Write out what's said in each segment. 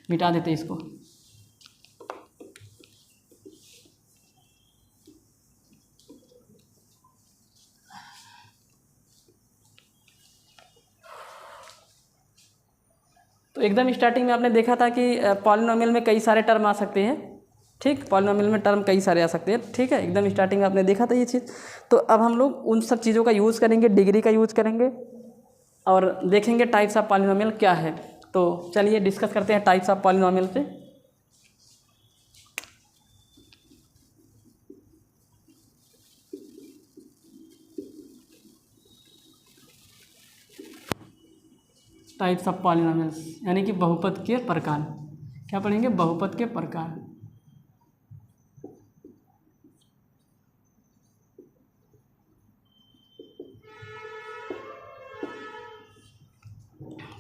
मिटा देते इसको। तो एकदम स्टार्टिंग में आपने देखा था कि पॉलिनोमियल में कई सारे टर्म आ सकते हैं, ठीक, पॉलिनोमियल में टर्म कई सारे आ सकते हैं, ठीक है, एकदम स्टार्टिंग में आपने देखा था ये चीज़। तो अब हम लोग उन सब चीज़ों का यूज़ करेंगे, डिग्री का यूज़ करेंगे और देखेंगे टाइप्स ऑफ पॉलिनोमियल क्या है। तो चलिए डिस्कस करते हैं टाइप्स ऑफ पॉलिनोमियल पे। टाइप्स ऑफ पॉलिनोमियल्स यानी कि बहुपद के प्रकार। क्या पढ़ेंगे? बहुपद के प्रकार।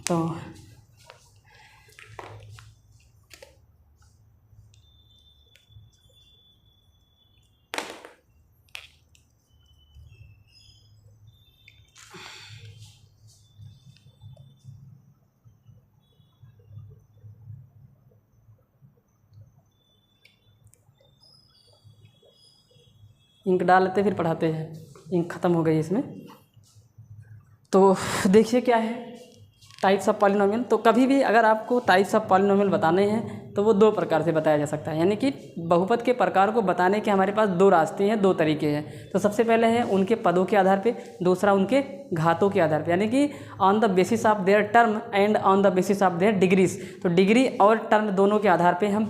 तो इंक डाल लेते फिर पढ़ाते हैं, इंक ख़त्म हो गई इसमें। तो देखिए क्या है टाइप्स ऑफ पॉलिनोमियल। तो कभी भी अगर आपको टाइप्स ऑफ पॉलिनोमियल बताने हैं तो वो दो प्रकार से बताया जा सकता है, यानी कि बहुपद के प्रकार को बताने के हमारे पास दो रास्ते हैं, दो तरीके हैं। तो सबसे पहले है उनके पदों के आधार पे, दूसरा उनके घातों के आधार पे, यानी कि on the basis of there term and on the basis of there degrees. तो डिग्री और टर्म दोनों के आधार पर हम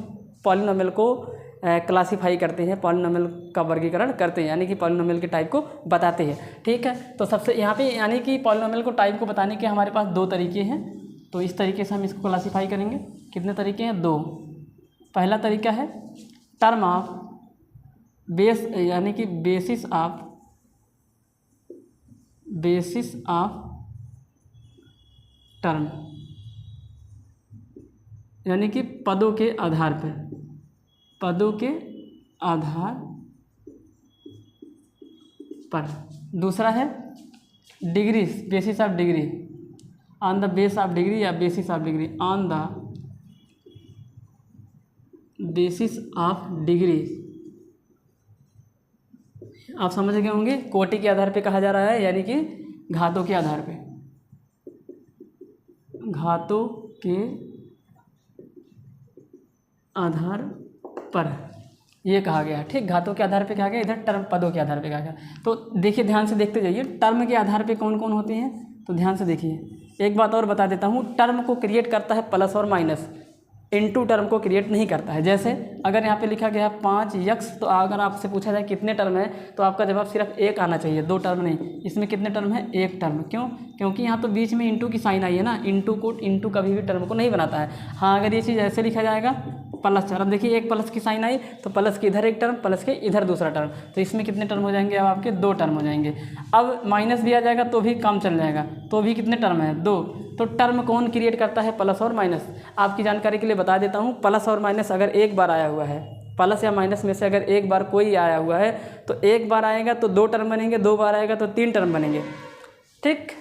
पॉलिनोमियल को क्लासीफाई करते हैं, पॉलिनोमियल का वर्गीकरण करते हैं, यानी कि पॉलिनोमियल के टाइप को बताते हैं, ठीक है। तो सबसे यहाँ पे यानी कि पॉलिनोमियल को टाइप को बताने के हमारे पास दो तरीके हैं। तो इस तरीके से हम इसको क्लासीफाई करेंगे। कितने तरीके हैं? दो। पहला तरीका है टर्म ऑफ बेस, यानी कि बेसिस ऑफ टर्म, यानी कि पदों के आधार पर, पदों के आधार पर। दूसरा है degree, basis of degree, on the base of degree या basis of degree, on the basis of degree. आप समझ गए होंगे, कोटि के आधार पे कहा जा रहा है, यानी कि घातों के आधार पे, घातों के आधार पर ये कहा गया, ठीक, घातों के आधार पे कहा गया, इधर टर्म पदों के आधार पे कहा गया। तो देखिए ध्यान से देखते जाइए, टर्म के आधार पे कौन कौन होते हैं, तो ध्यान से देखिए। एक बात और बता देता हूँ, टर्म को क्रिएट करता है प्लस और माइनस, इनटू टर्म को क्रिएट नहीं करता है। जैसे अगर यहाँ पे लिखा गया है 5x, तो अगर आपसे पूछा जाए कितने टर्म है, तो आपका जवाब सिर्फ एक आना चाहिए, दो टर्म नहीं। इसमें कितने टर्म है? एक टर्म। क्यों? क्योंकि यहाँ तो बीच में इंटू की साइन आई है ना, इंटू कभी भी टर्म को नहीं बनाता है। हाँ, अगर ये चीज़ ऐसे लिखा जाएगा प्लस चार, अब देखिए एक प्लस की साइन आई तो प्लस के इधर एक टर्म, प्लस के इधर दूसरा टर्म, तो इसमें कितने टर्म हो जाएंगे? अब आपके दो टर्म हो जाएंगे। अब माइनस भी आ जाएगा तो भी काम चल जाएगा, तो भी कितने टर्म है? दो। तो टर्म कौन क्रिएट करता है? प्लस और माइनस। आपकी जानकारी के लिए बता देता हूँ, प्लस और माइनस अगर एक बार आया हुआ है, प्लस या माइनस में से अगर एक बार कोई आया हुआ है, तो एक बार आएगा तो दो टर्म बनेंगे, दो बार आएगा तो तीन टर्म बनेंगे, ठीक।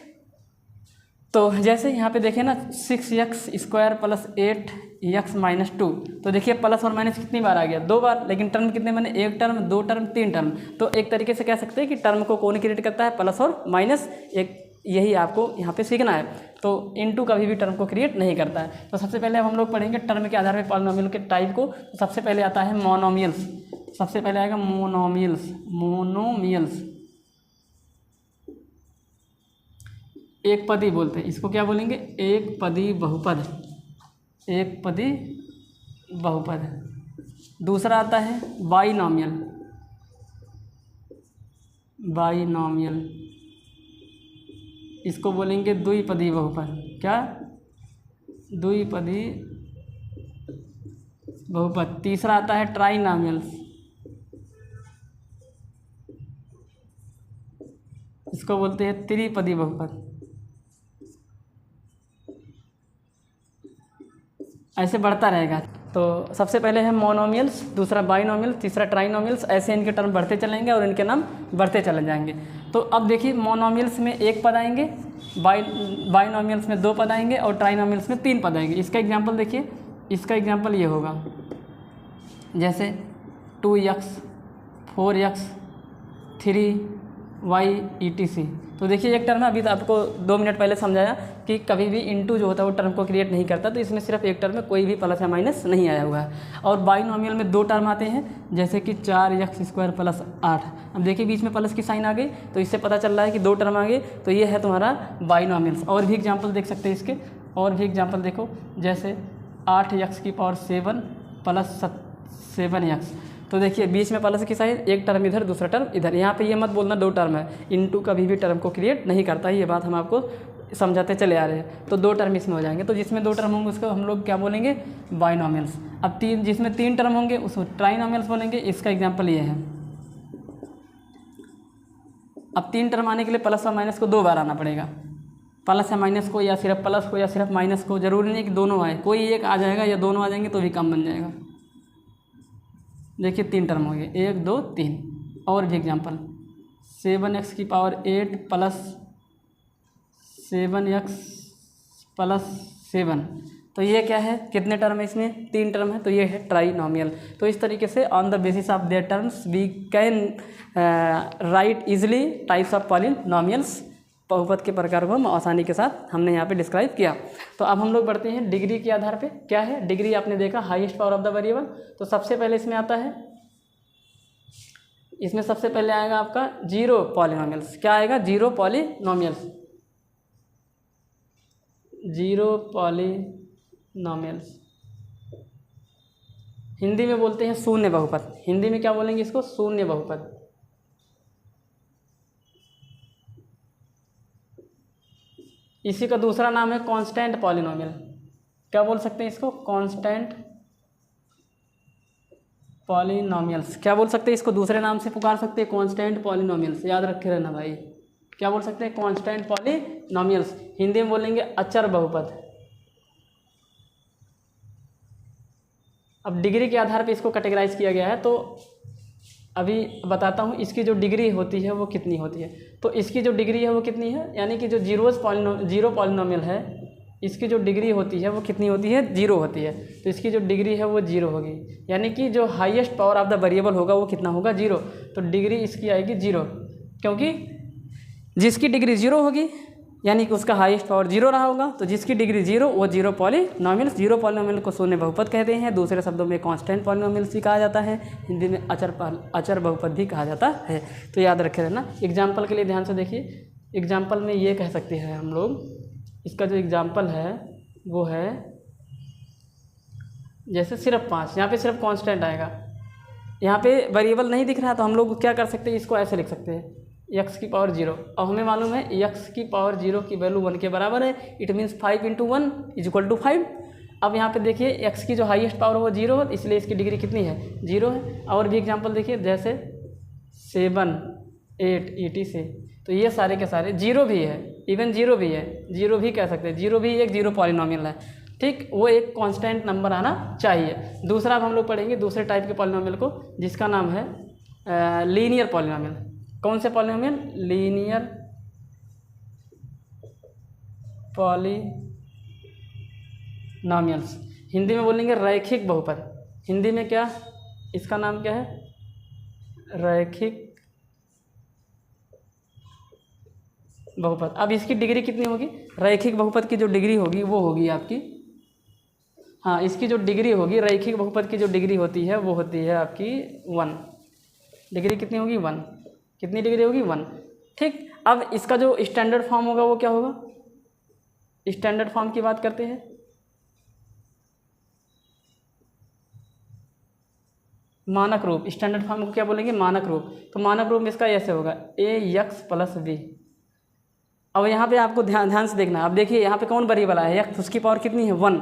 तो जैसे यहाँ पे देखें ना, 6x² प्लस 8x माइनस 2, तो देखिए प्लस और माइनस कितनी बार आ गया? दो बार। लेकिन टर्म कितने बने? एक टर्म, दो टर्म, तीन टर्म। तो एक तरीके से कह सकते हैं कि टर्म को कौन क्रिएट करता है? प्लस और माइनस। एक यही आपको यहाँ पे सीखना है। तो इनटू कभी भी टर्म को क्रिएट नहीं करता है। तो सबसे पहले अब हम लोग पढ़ेंगे टर्म के आधार पर पॉलिनोमियल के टाइप को। तो सबसे पहले आता है मोनोमियल्स, सबसे पहले आएगा मोनोमियल्स। मोनोमियल्स एक पदी बोलते हैं इसको, क्या बोलेंगे? एक पदी बहुपद, एक पदी बहुपद। दूसरा आता है बाइनोमियल, बाइनोमियल इसको बोलेंगे द्विपदी बहुपद। क्या? द्विपदी बहुपद। तीसरा आता है ट्राइनोमियल, इसको बोलते हैं त्रिपदी बहुपद। ऐसे बढ़ता रहेगा। तो सबसे पहले है मोनोमियल्स, दूसरा बाइनोमियल, तीसरा ट्राइनोमियल्स, ऐसे इनके टर्म बढ़ते चलेंगे और इनके नाम बढ़ते चले जाएंगे। तो अब देखिए मोनोमियल्स में एक पद आएंगे, बाइनोमियल्स में दो पद आएंगे और ट्राइनोमियल्स में तीन पद आएंगे। इसका एग्जांपल देखिए, इसका एग्जाम्पल ये होगा, जैसे 2x 4x 3y etc। तो देखिए एक टर्म है, अभी तो आपको 2 मिनट पहले समझाया कि कभी भी इंटू जो होता है वो टर्म को क्रिएट नहीं करता, तो इसमें सिर्फ एक टर्म में कोई भी प्लस या माइनस नहीं आया हुआ है। और बाइनोमियल में 2 टर्म आते हैं, जैसे कि 4x² + 8। अब देखिए बीच में प्लस की साइन आ गई, तो इससे पता चल रहा है कि 2 टर्म आ गए, तो ये है तुम्हारा बाइनोमियल्स। और भी एग्जाम्पल देख सकते हैं इसके, और भी एग्जाम्पल देखो, जैसे 8x⁴ + 7x। तो देखिए बीच में प्लस की साइन, एक टर्म इधर दूसरा टर्म इधर। यहाँ पे ये मत बोलना 2 टर्म है, इनटू कभी भी टर्म को क्रिएट नहीं करता, ये बात हम आपको समझाते चले आ रहे हैं। तो 2 टर्म इसमें हो जाएंगे, तो जिसमें 2 टर्म होंगे उसको हम लोग क्या बोलेंगे, बाइनोमियल्स। अब जिसमें 3 टर्म होंगे उसको ट्राइनोमियल्स बोलेंगे। इसका एग्जाम्पल ये है, अब 3 टर्म आने के लिए प्लस और माइनस को 2 बार आना पड़ेगा, प्लस या माइनस को, या सिर्फ प्लस को या सिर्फ माइनस को, जरूरी नहीं कि दोनों आए, कोई एक आ जाएगा या दोनों आ जाएंगे तो भी काम बन जाएगा। देखिए 3 टर्म हो गए, 1 2 3। और भी एग्जाम्पल, 7x⁸ + 7x + 7। तो ये क्या है, कितने टर्म है इसमें, 3 टर्म है, तो ये है ट्राइनोमियल। तो इस तरीके से on the basis of their terms we can write easily types of polynomials. बहुपद के प्रकार को हम आसानी के साथ हमने यहाँ पे डिस्क्राइब किया। तो अब हम लोग बढ़ते हैं डिग्री के आधार पे। क्या है डिग्री, आपने देखा highest power of the variable. तो सबसे पहले इसमें आता है, इसमें सबसे पहले आएगा आपका 0 पॉलिनोमियल्स। क्या आएगा, 0 पॉलिनोमियल्स, 0 पॉलिनोमियल्स। हिंदी में बोलते हैं शून्य बहुपद। हिंदी में क्या बोलेंगे इसको, शून्य बहुपद। इसी का दूसरा नाम है कांस्टेंट पॉलिनोमियल। क्या बोल सकते हैं इसको, कांस्टेंट पॉलिनोमियल्स। क्या बोल सकते हैं इसको, दूसरे नाम से पुकार सकते हैं कांस्टेंट पॉलिनोमियल्स। याद रखे रहना भाई, क्या बोल सकते हैं, कांस्टेंट पॉलिनोमियल्स। हिंदी में बोलेंगे अचर बहुपद। अब डिग्री के आधार पर इसको कैटेगराइज किया गया है, तो अभी बताता हूँ इसकी जो डिग्री होती है वो कितनी होती है। तो इसकी जो डिग्री है वो कितनी है, यानी कि जो जीरो पॉलिनोमियल है, इसकी जो डिग्री होती है वो कितनी होती है, 0 होती है। तो इसकी जो डिग्री है वो 0 होगी, यानी कि जो highest power of the variable होगा वो कितना होगा, 0। तो डिग्री इसकी आएगी 0, क्योंकि जिसकी डिग्री 0 होगी यानी कि उसका हाईएस्ट पावर 0 रहा होगा। तो जिसकी डिग्री 0 वो 0 पॉलिनोमियल्स। 0 पॉलिनोमियल को शून्य बहुपद कहते हैं, दूसरे शब्दों में कांस्टेंट पॉलिनोमियल्स भी कहा जाता है, हिंदी में अचर बहुपद भी कहा जाता है। तो याद रखे रहना। एग्जाम्पल के लिए ध्यान से देखिए, एग्जाम्पल में ये कह सकते हैं हम लोग, इसका जो एग्जाम्पल है वो है जैसे सिर्फ 5, यहाँ पे सिर्फ कांस्टेंट आएगा, यहाँ पे वेरिएबल नहीं दिख रहा, तो हम लोग क्या कर सकते हैं, इसको ऐसे लिख सकते हैं x⁴। और हमें मालूम है x⁴ की वैल्यू 1 के बराबर है। It means 5 × 1 = 5। अब यहाँ पे देखिए x की जो हाईएस्ट पावर है वो 0 है, इसलिए इसकी डिग्री कितनी है, 0 है। और भी एग्जांपल देखिए, जैसे 7 8 etc। तो ये सारे के सारे 0 भी है, इवन 0 भी है, 0 भी कह सकते हैं, 0 भी एक 0 पॉलिनोमियल है। ठीक, वो एक कांस्टेंट नंबर आना चाहिए। दूसरा अब हम लोग पढ़ेंगे दूसरे टाइप के पॉलिनोमियल को, जिसका नाम है लीनियर पॉलिनोमियल। कौन से पॉलिनोमियल, लीनियर पॉलिनोमियल्स। हिंदी में बोलेंगे रैखिक बहुपद। हिंदी में क्या, इसका नाम क्या है, रैखिक बहुपद। अब इसकी डिग्री कितनी होगी, रैखिक बहुपद की जो डिग्री होगी वो होगी आपकी, हाँ इसकी जो डिग्री होगी, रैखिक बहुपद की जो डिग्री होती है वो होती है आपकी 1। डिग्री कितनी होगी, 1। कितनी डिग्री होगी, 1। ठीक, अब इसका जो स्टैंडर्ड फॉर्म होगा वो क्या होगा, स्टैंडर्ड फॉर्म की बात करते हैं। मानक रूप, स्टैंडर्ड फॉर्म को क्या बोलेंगे, मानक रूप। तो मानक रूप में इसका ऐसे होगा ax + b। अब यहाँ पे आपको ध्यान से देखना है। अब देखिए यहाँ पे कौन वेरिएबल आया है, x, उसकी पावर कितनी है, 1।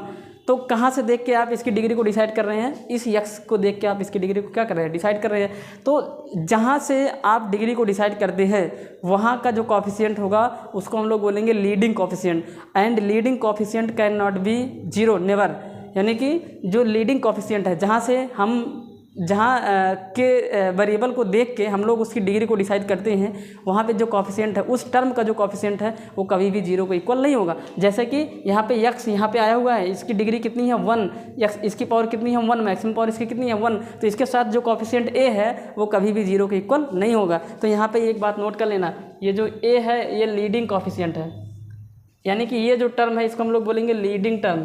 तो कहाँ से देख के आप इसकी डिग्री को डिसाइड कर रहे हैं, इस x को देख के आप इसकी डिग्री को क्या कर रहे हैं, डिसाइड कर रहे हैं। तो जहाँ से आप डिग्री को डिसाइड करते हैं वहाँ का जो कॉफिशिएंट होगा उसको हम लोग बोलेंगे leading coefficient. And leading coefficient can not be 0, never. यानी कि जो लीडिंग कॉफिशिएंट है, जहाँ से हम जहाँ के वेरिएबल को देख के हम लोग उसकी डिग्री को डिसाइड करते हैं, वहाँ पे जो कॉफिशिएंट है उस टर्म का जो कॉफिशिएंट है वो कभी भी 0 को इक्वल नहीं होगा। जैसे कि यहाँ पे x यहाँ पे आया हुआ है, इसकी डिग्री कितनी है 1, x इसकी पावर कितनी है 1, मैक्सिमम पावर इसकी कितनी है 1, तो इसके साथ जो कॉफिशिएंट a है वो कभी भी 0 के इक्वल नहीं होगा। तो यहाँ पर एक बात नोट कर लेना, ये जो a है ये लीडिंग कॉफिशिएंट है, यानी कि ये जो टर्म है इसको हम लोग बोलेंगे लीडिंग टर्म।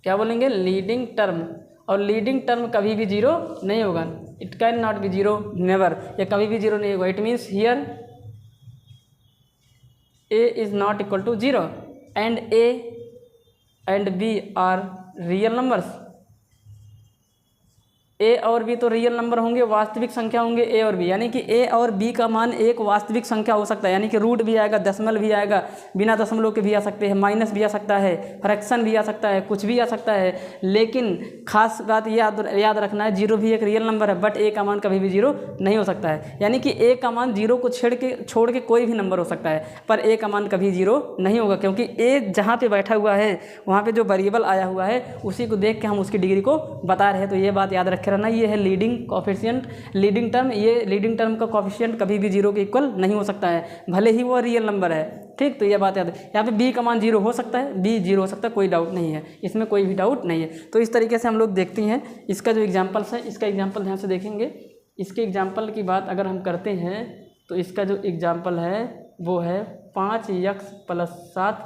क्या बोलेंगे? Leading term. और लीडिंग टर्म कभी भी 0 नहीं होगा, it can not be 0, never, या कभी भी 0 नहीं होगा। It means here a is not equal to 0 and a and b are real numbers. a और b तो रियल नंबर होंगे, वास्तविक संख्या होंगे a और b, यानी कि a और b का मान एक वास्तविक संख्या हो सकता है, यानी कि रूट भी आएगा, दशमलव भी आएगा, बिना दशमलव के भी आ सकते हैं, माइनस भी आ सकता है, फ्रैक्शन भी आ सकता है, कुछ भी आ सकता है। लेकिन खास बात याद रखना है, 0 भी एक रियल नंबर है, बट a का मान कभी भी 0 नहीं हो सकता है। यानी कि a का मान 0 को छोड़ के कोई भी नंबर हो सकता है, पर a का मान कभी 0 नहीं होगा, क्योंकि a जहाँ पे बैठा हुआ है वहाँ पे जो वेरिएबल आया हुआ है उसी को देख के हम उसकी डिग्री को बता रहे हैं। तो ये बात याद रखे रहना, ये है लीडिंग कॉफिशिएंट, लीडिंग टर्म। ये लीडिंग टर्म का कॉफिशिएंट कभी भी 0 के इक्वल नहीं हो सकता है, भले ही वो रियल नंबर है। ठीक, तो ये बात याद है। यहाँ पे b का मान 0 हो सकता है, b 0 हो सकता है, कोई डाउट नहीं है, इसमें कोई भी डाउट नहीं है। तो इस तरीके से हम लोग देखते हैं इसका जो एग्जाम्पल्स है, इसका एग्जाम्पल ध्यान से देखेंगे। इसके एग्जाम्पल की बात अगर हम करते हैं तो इसका जो एग्जाम्पल है वो है 5x + 7,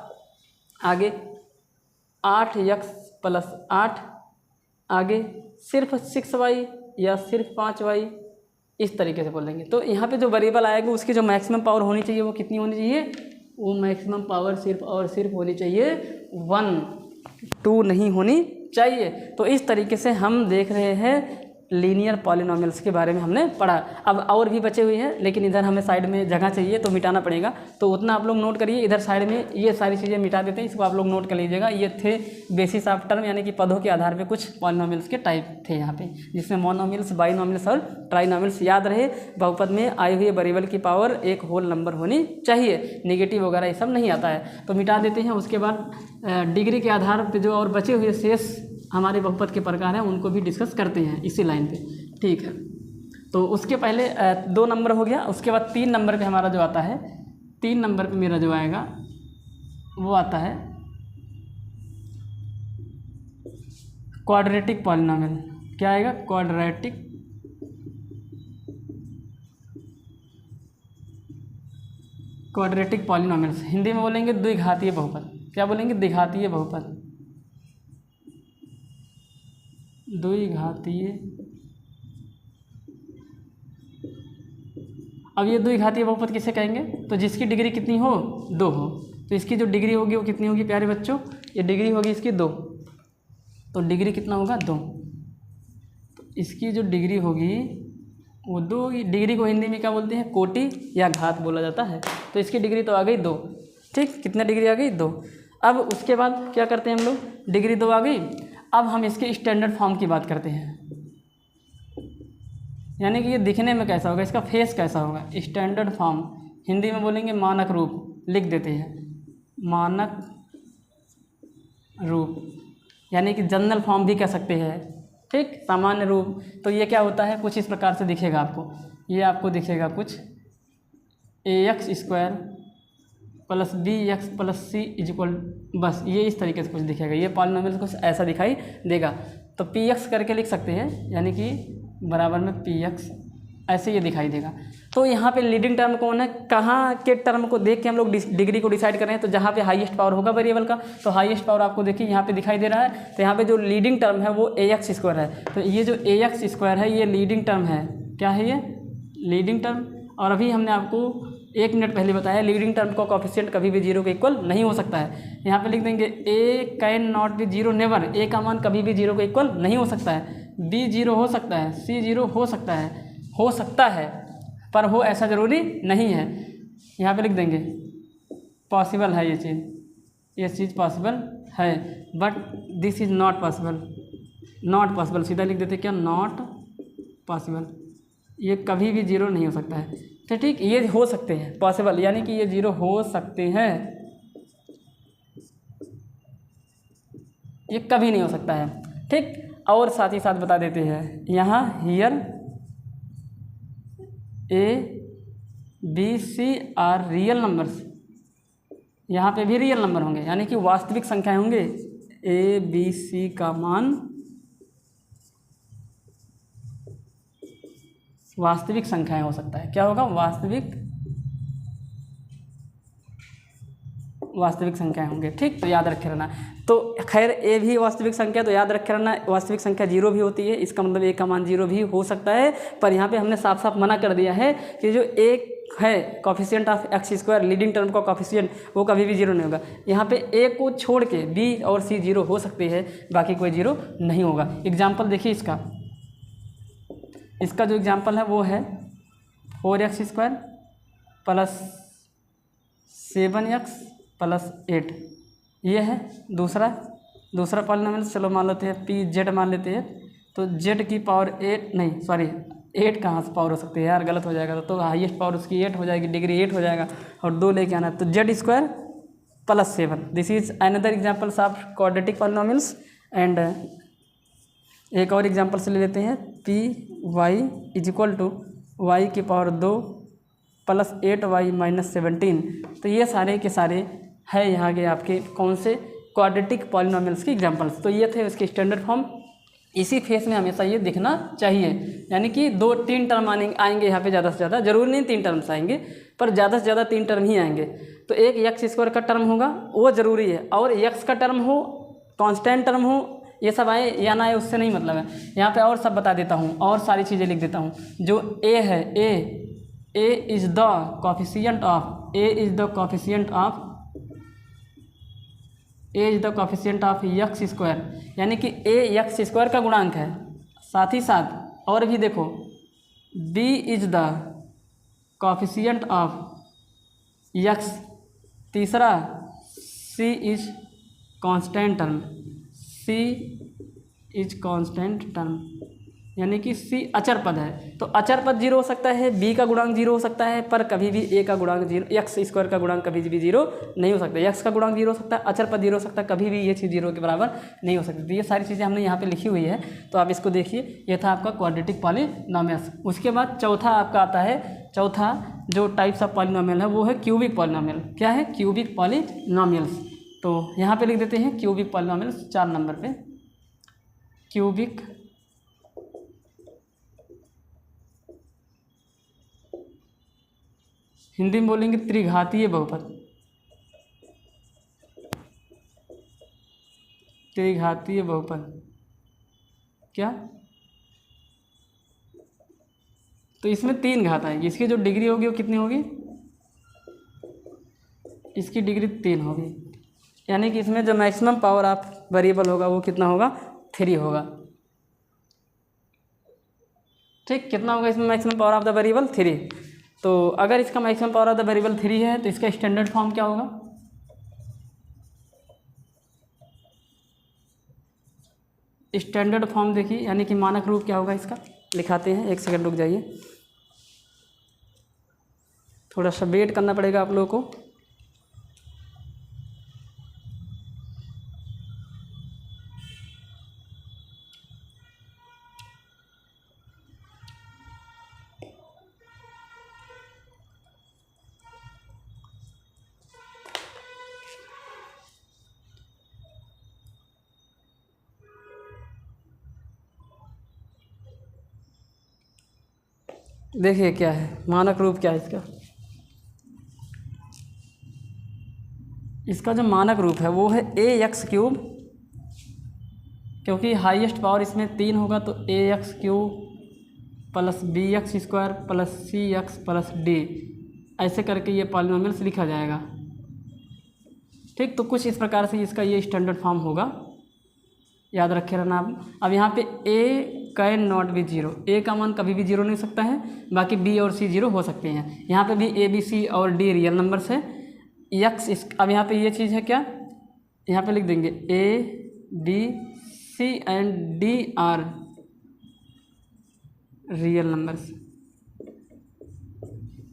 आगे 8x + 8, आगे सिर्फ 6y या सिर्फ 5y, इस तरीके से बोलेंगे। तो यहाँ पे जो वेरिएबल आएगा उसकी जो मैक्सिमम पावर होनी चाहिए वो कितनी होनी चाहिए? वो मैक्सिमम पावर सिर्फ और सिर्फ होनी चाहिए 1, 2 नहीं होनी चाहिए। तो इस तरीके से हम देख रहे हैं लीनियर पॉलिनोमियल्स के बारे में हमने पढ़ा। अब और भी बचे हुए हैं, लेकिन इधर हमें साइड में जगह चाहिए तो मिटाना पड़ेगा, तो उतना आप लोग नोट करिए। इधर साइड में ये सारी चीज़ें मिटा देते हैं, इसको आप लोग नोट कर लीजिएगा। ये थे बेसिस ऑफ टर्म, यानी कि पदों के आधार पे कुछ पॉलिनोमियल्स के टाइप थे यहाँ पे, जिसमें मोनोमियल्स, बाइनोमियल्स और ट्राइनोमियल्स। याद रहे, बहुपद में आए हुए वेरिएबल की पावर एक होल नंबर होनी चाहिए, नेगेटिव वगैरह ये सब नहीं आता है। तो मिटा देते हैं। उसके बाद डिग्री के आधार पर जो और बचे हुए शेष हमारे बहुपद के प्रकार हैं उनको भी डिस्कस करते हैं इसी लाइन पे। ठीक है, तो उसके पहले 2 नंबर हो गया। उसके बाद 3 नंबर पे हमारा जो आता है, 3 नंबर पे मेरा जो आएगा वो आता है क्वाड्रेटिक पॉलिनोमियल। क्या आएगा? Quadratic polynomials. हिंदी में बोलेंगे द्विघातीय बहुपद। क्या बोलेंगे? द्विघातीय बहुपद, द्विघातीय। अब ये द्विघातीय बहुपद किसे कहेंगे? तो जिसकी डिग्री कितनी हो? 2 हो। तो इसकी जो डिग्री होगी वो कितनी होगी प्यारे बच्चों? ये डिग्री होगी इसकी 2, तो डिग्री कितना होगा? 2। तो इसकी जो डिग्री होगी वो 2, डिग्री को हिंदी में क्या बोलते हैं? कोटि या घात बोला जाता है। तो इसकी डिग्री तो आ गई 2। ठीक, कितना डिग्री आ गई? 2। अब उसके बाद क्या करते हैं हम लोग? डिग्री 2 आ गई, अब हम इसके स्टैंडर्ड फॉर्म की बात करते हैं, यानी कि ये दिखने में कैसा होगा, इसका फेस कैसा होगा। स्टैंडर्ड फॉर्म हिंदी में बोलेंगे मानक रूप, लिख देते हैं मानक रूप, यानी कि जनरल फॉर्म भी कह सकते हैं। ठीक, सामान्य रूप। तो ये क्या होता है? कुछ इस प्रकार से दिखेगा आपको। ये आपको दिखेगा कुछ ax² + bx + c = बस ये इस तरीके से कुछ दिखेगा। ये पॉलिनोमियल कुछ ऐसा दिखाई देगा। तो px करके लिख सकते हैं, यानी कि बराबर में px, ऐसे ये दिखाई देगा। तो यहाँ पे लीडिंग टर्म कौन है? कहाँ के टर्म को देख के हम लोग डिग्री को डिसाइड कर रहे हैं? तो जहाँ पे हाईएस्ट पावर होगा वेरिएबल का, तो हाईएस्ट पावर आपको देखिए यहाँ पे दिखाई दे रहा है। तो यहाँ पे जो लीडिंग टर्म है वो ax² है। तो ये जो ax² है ये लीडिंग टर्म है। क्या है ये? Leading term. और अभी हमने आपको 1 मिनट पहले बताया लीडिंग टर्म का कॉफिशिएंट कभी भी 0 के इक्वल नहीं हो सकता है। यहाँ पे लिख देंगे a can not be 0, never. a का मान कभी भी 0 के इक्वल नहीं हो सकता है। b 0 हो सकता है, c 0 हो सकता है, पर हो ऐसा ज़रूरी नहीं है। यहाँ पे लिख देंगे पॉसिबल है ये चीज़ पॉसिबल है, but this is not possible. सीधा लिख देते क्या? Not possible. ये कभी भी 0 नहीं हो सकता है। तो ठीक, ये हो सकते हैं पॉसिबल, यानी कि ये 0 हो सकते हैं, ये कभी नहीं हो सकता है। ठीक, और साथ ही साथ बता देते हैं यहाँ here A B C are real numbers, यहाँ पे भी रियल नंबर होंगे, यानी कि वास्तविक संख्याएं होंगे। ए बी सी का मान वास्तविक संख्याएं हो सकता है। क्या होगा? वास्तविक संख्याएं होंगे। ठीक, तो याद रखे रहना। तो खैर ए भी वास्तविक संख्या, तो याद रखे रहना वास्तविक संख्या 0 भी होती है, इसका मतलब ए का मान 0 भी हो सकता है। पर यहाँ पे हमने साफ साफ मना कर दिया है कि जो एक है coefficient of x square, leading term का कॉफिशिएंट, वो कभी भी 0 नहीं होगा। यहाँ पे ए को छोड़ के बी और सी 0 हो सकती है, बाकी कोई 0 नहीं होगा। एग्जाम्पल देखिए इसका जो एग्जाम्पल है वो है 4x square plus 7x plus 8, ये है दूसरा पॉलिनोमियल। चलो मान लेते हैं पी जेड मान लेते हैं। तो जेड की पावर 8 नहीं, सॉरी 8 कहाँ से पावर हो सकती है यार, गलत हो जाएगा। तो हाईएस्ट पावर उसकी 8 हो जाएगी, डिग्री 8 हो जाएगा, और 2 लेके आना है। तो Z square plus 7, this is another examples of quadratic polynomials. And एक और एग्जाम्पल से ले लेते हैं, P Y is equal to Y की पावर 2 प्लस 8y माइनस 17। तो ये सारे के सारे है यहाँ के आपके कौन से क्वाड्रेटिक पॉलिनोमियल्स की एग्जांपल्स। तो ये थे उसके स्टैंडर्ड फॉर्म। इसी फेस में हमेशा ये दिखना चाहिए, यानी कि 2-3 टर्म आएंगे यहाँ पे ज़्यादा से ज़्यादा, ज़रूरी नहीं 3 टर्म्स आएंगे, पर ज़्यादा से ज़्यादा 3 टर्म ही आएंगे। तो एक एक्स स्क्वायर का टर्म होगा, वो ज़रूरी है, और एक्स का टर्म हो, कांस्टेंट टर्म हो, ये सब आए या ना आए उससे नहीं मतलब है। यहाँ पे और सब बता देता हूँ, और सारी चीज़ें लिख देता हूँ। जो ए है, A is the coefficient of x square, यानी कि ए एक्स स्क्वायर का गुणांक है। साथ ही साथ और भी देखो, B is the coefficient of X, तीसरा सी इज कांस्टेंट टर्म, यानी कि सी अचर पद है। तो अचर पद 0 हो सकता है, बी का गुणांक 0 हो सकता है, पर कभी भी ए का गुणांक 0, एक्स स्क्वायर का गुणांक कभी भी 0 नहीं हो सकता। एक्स का गुणांक 0 हो सकता है, अचर पद 0 हो सकता है, कभी भी ये चीज़ 0 के बराबर नहीं हो सकती। तो ये सारी चीज़ें हमने यहाँ पे लिखी हुई है, तो आप इसको देखिए। ये था आपका क्वाड्रेटिक पॉलिनोमियल्स। उसके बाद चौथा आपका आता है, चौथा जो टाइप्स ऑफ पॉलिनोमियल है वो है क्यूबिक पॉलिनोमियल। क्या है? Cubic polynomials. तो यहाँ पे लिख देते हैं क्यूबिक पॉलिनोमियल्स 4 नंबर पे। क्यूबिक हिंदी में बोलेंगे त्रिघातीय बहुपद, त्रिघातीय बहुपद। क्या? तो इसमें 3 घात आएगी, इसकी जो डिग्री होगी वो कितनी होगी? इसकी डिग्री 3 होगी, यानी कि इसमें जो मैक्सिमम पावर ऑफ वेरिएबल होगा वो कितना होगा? 3 होगा। ठीक, कितना होगा इसमें maximum power of the variable? 3। तो अगर इसका maximum power of the variable 3 है तो इसका स्टैंडर्ड फॉर्म क्या होगा? स्टैंडर्ड फॉर्म देखिए, यानी कि मानक रूप क्या होगा इसका, लिखाते हैं। 1 सेकंड रुक जाइए, थोड़ा सा वेट करना पड़ेगा आप लोगों को। देखिए क्या है मानक रूप, क्या है इसका जो मानक रूप है वो है ए एक्स क्यूब, क्योंकि हाईएस्ट पावर इसमें 3 होगा, तो a x cube plus b x square plus c x plus d, ऐसे करके ये पॉलिनोमियल्स लिखा जाएगा। ठीक, तो कुछ इस प्रकार से इसका ये स्टैंडर्ड फॉर्म होगा, याद रखे रहना आप। अब यहाँ पे ए कैन नॉट बी 0, ए का मान कभी भी 0 नहीं हो सकता है, बाकी बी और सी 0 हो सकते हैं। यहाँ पे भी ए बी सी और डी रियल नंबर्स है। एक्स अब यहाँ पे ये चीज़ है क्या, यहाँ पे लिख देंगे A B C and D are real numbers.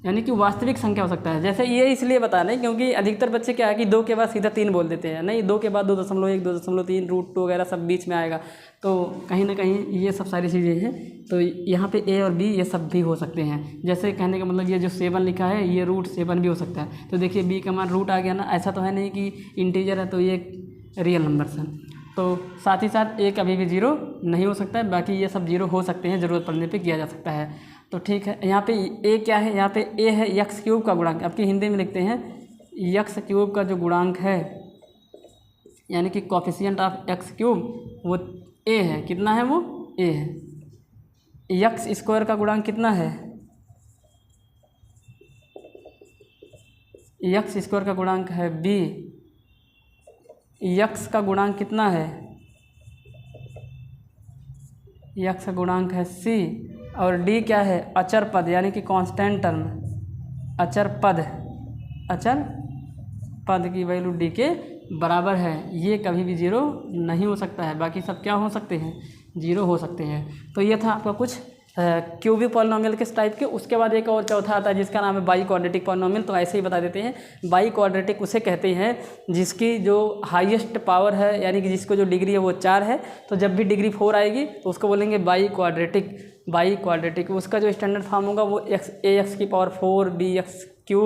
यानी कि वास्तविक संख्या हो सकता है। जैसे ये इसलिए बता रहे हैं क्योंकि अधिकतर बच्चे क्या है कि 2 के बाद सीधा 3 बोल देते हैं, नहीं 2 के बाद 2.1, 2.3, √2 वगैरह सब बीच में आएगा, तो कहीं ना कहीं ये सब सारी चीज़ें हैं। तो यहाँ पे ए और बी ये सब भी हो सकते हैं। जैसे कहने का मतलब ये जो 7 लिखा है ये √7 भी हो सकता है। तो देखिए बी का मान रूट आ गया ना, ऐसा तो है नहीं कि इंटीजर है तो ये रियल नंबर्स हैं। तो साथ ही साथ ए कभी भी 0 नहीं हो सकता है, बाकी ये सब 0 हो सकते हैं, ज़रूरत पड़ने पे किया जा सकता है। तो ठीक है, यहाँ पे ए क्या है, यहाँ पे ए है x³ का गुणांक, आपकी हिंदी में लिखते हैं x³ का जो गुणांक है यानी कि कोफिशिएंट ऑफ x³ वो ए है। कितना है वो? ए है। x² का गुणांक कितना है? x² का गुणांक है b। x का गुणांक कितना है? x का गुणांक है c। और d क्या है? अचर पद यानी कि कांस्टेंट टर्म, अचर पद, अचर पद की वैल्यू d के बराबर है। ये कभी भी 0 नहीं हो सकता है, बाकी सब क्या हो सकते हैं? 0 हो सकते हैं। तो ये था आपका कुछ क्यूबिक पॉलिनोमियल किस टाइप के। उसके बाद एक और चौथा आता है जिसका नाम है बाई क्वाड्रेटिक पॉलिनोमियल। तो ऐसे ही बता देते हैं, बाई क्वाड्रेटिक उसे कहते हैं जिसकी जो हाईएस्ट पावर है यानी कि जिसको जो डिग्री है वो 4 है। तो जब भी डिग्री 4 आएगी तो उसको बोलेंगे बाई क्वाड्रेटिक। बाई क्वाड्रेटिक उसका जो स्टैंडर्ड फॉर्म होगा वो ax की power 4 bx³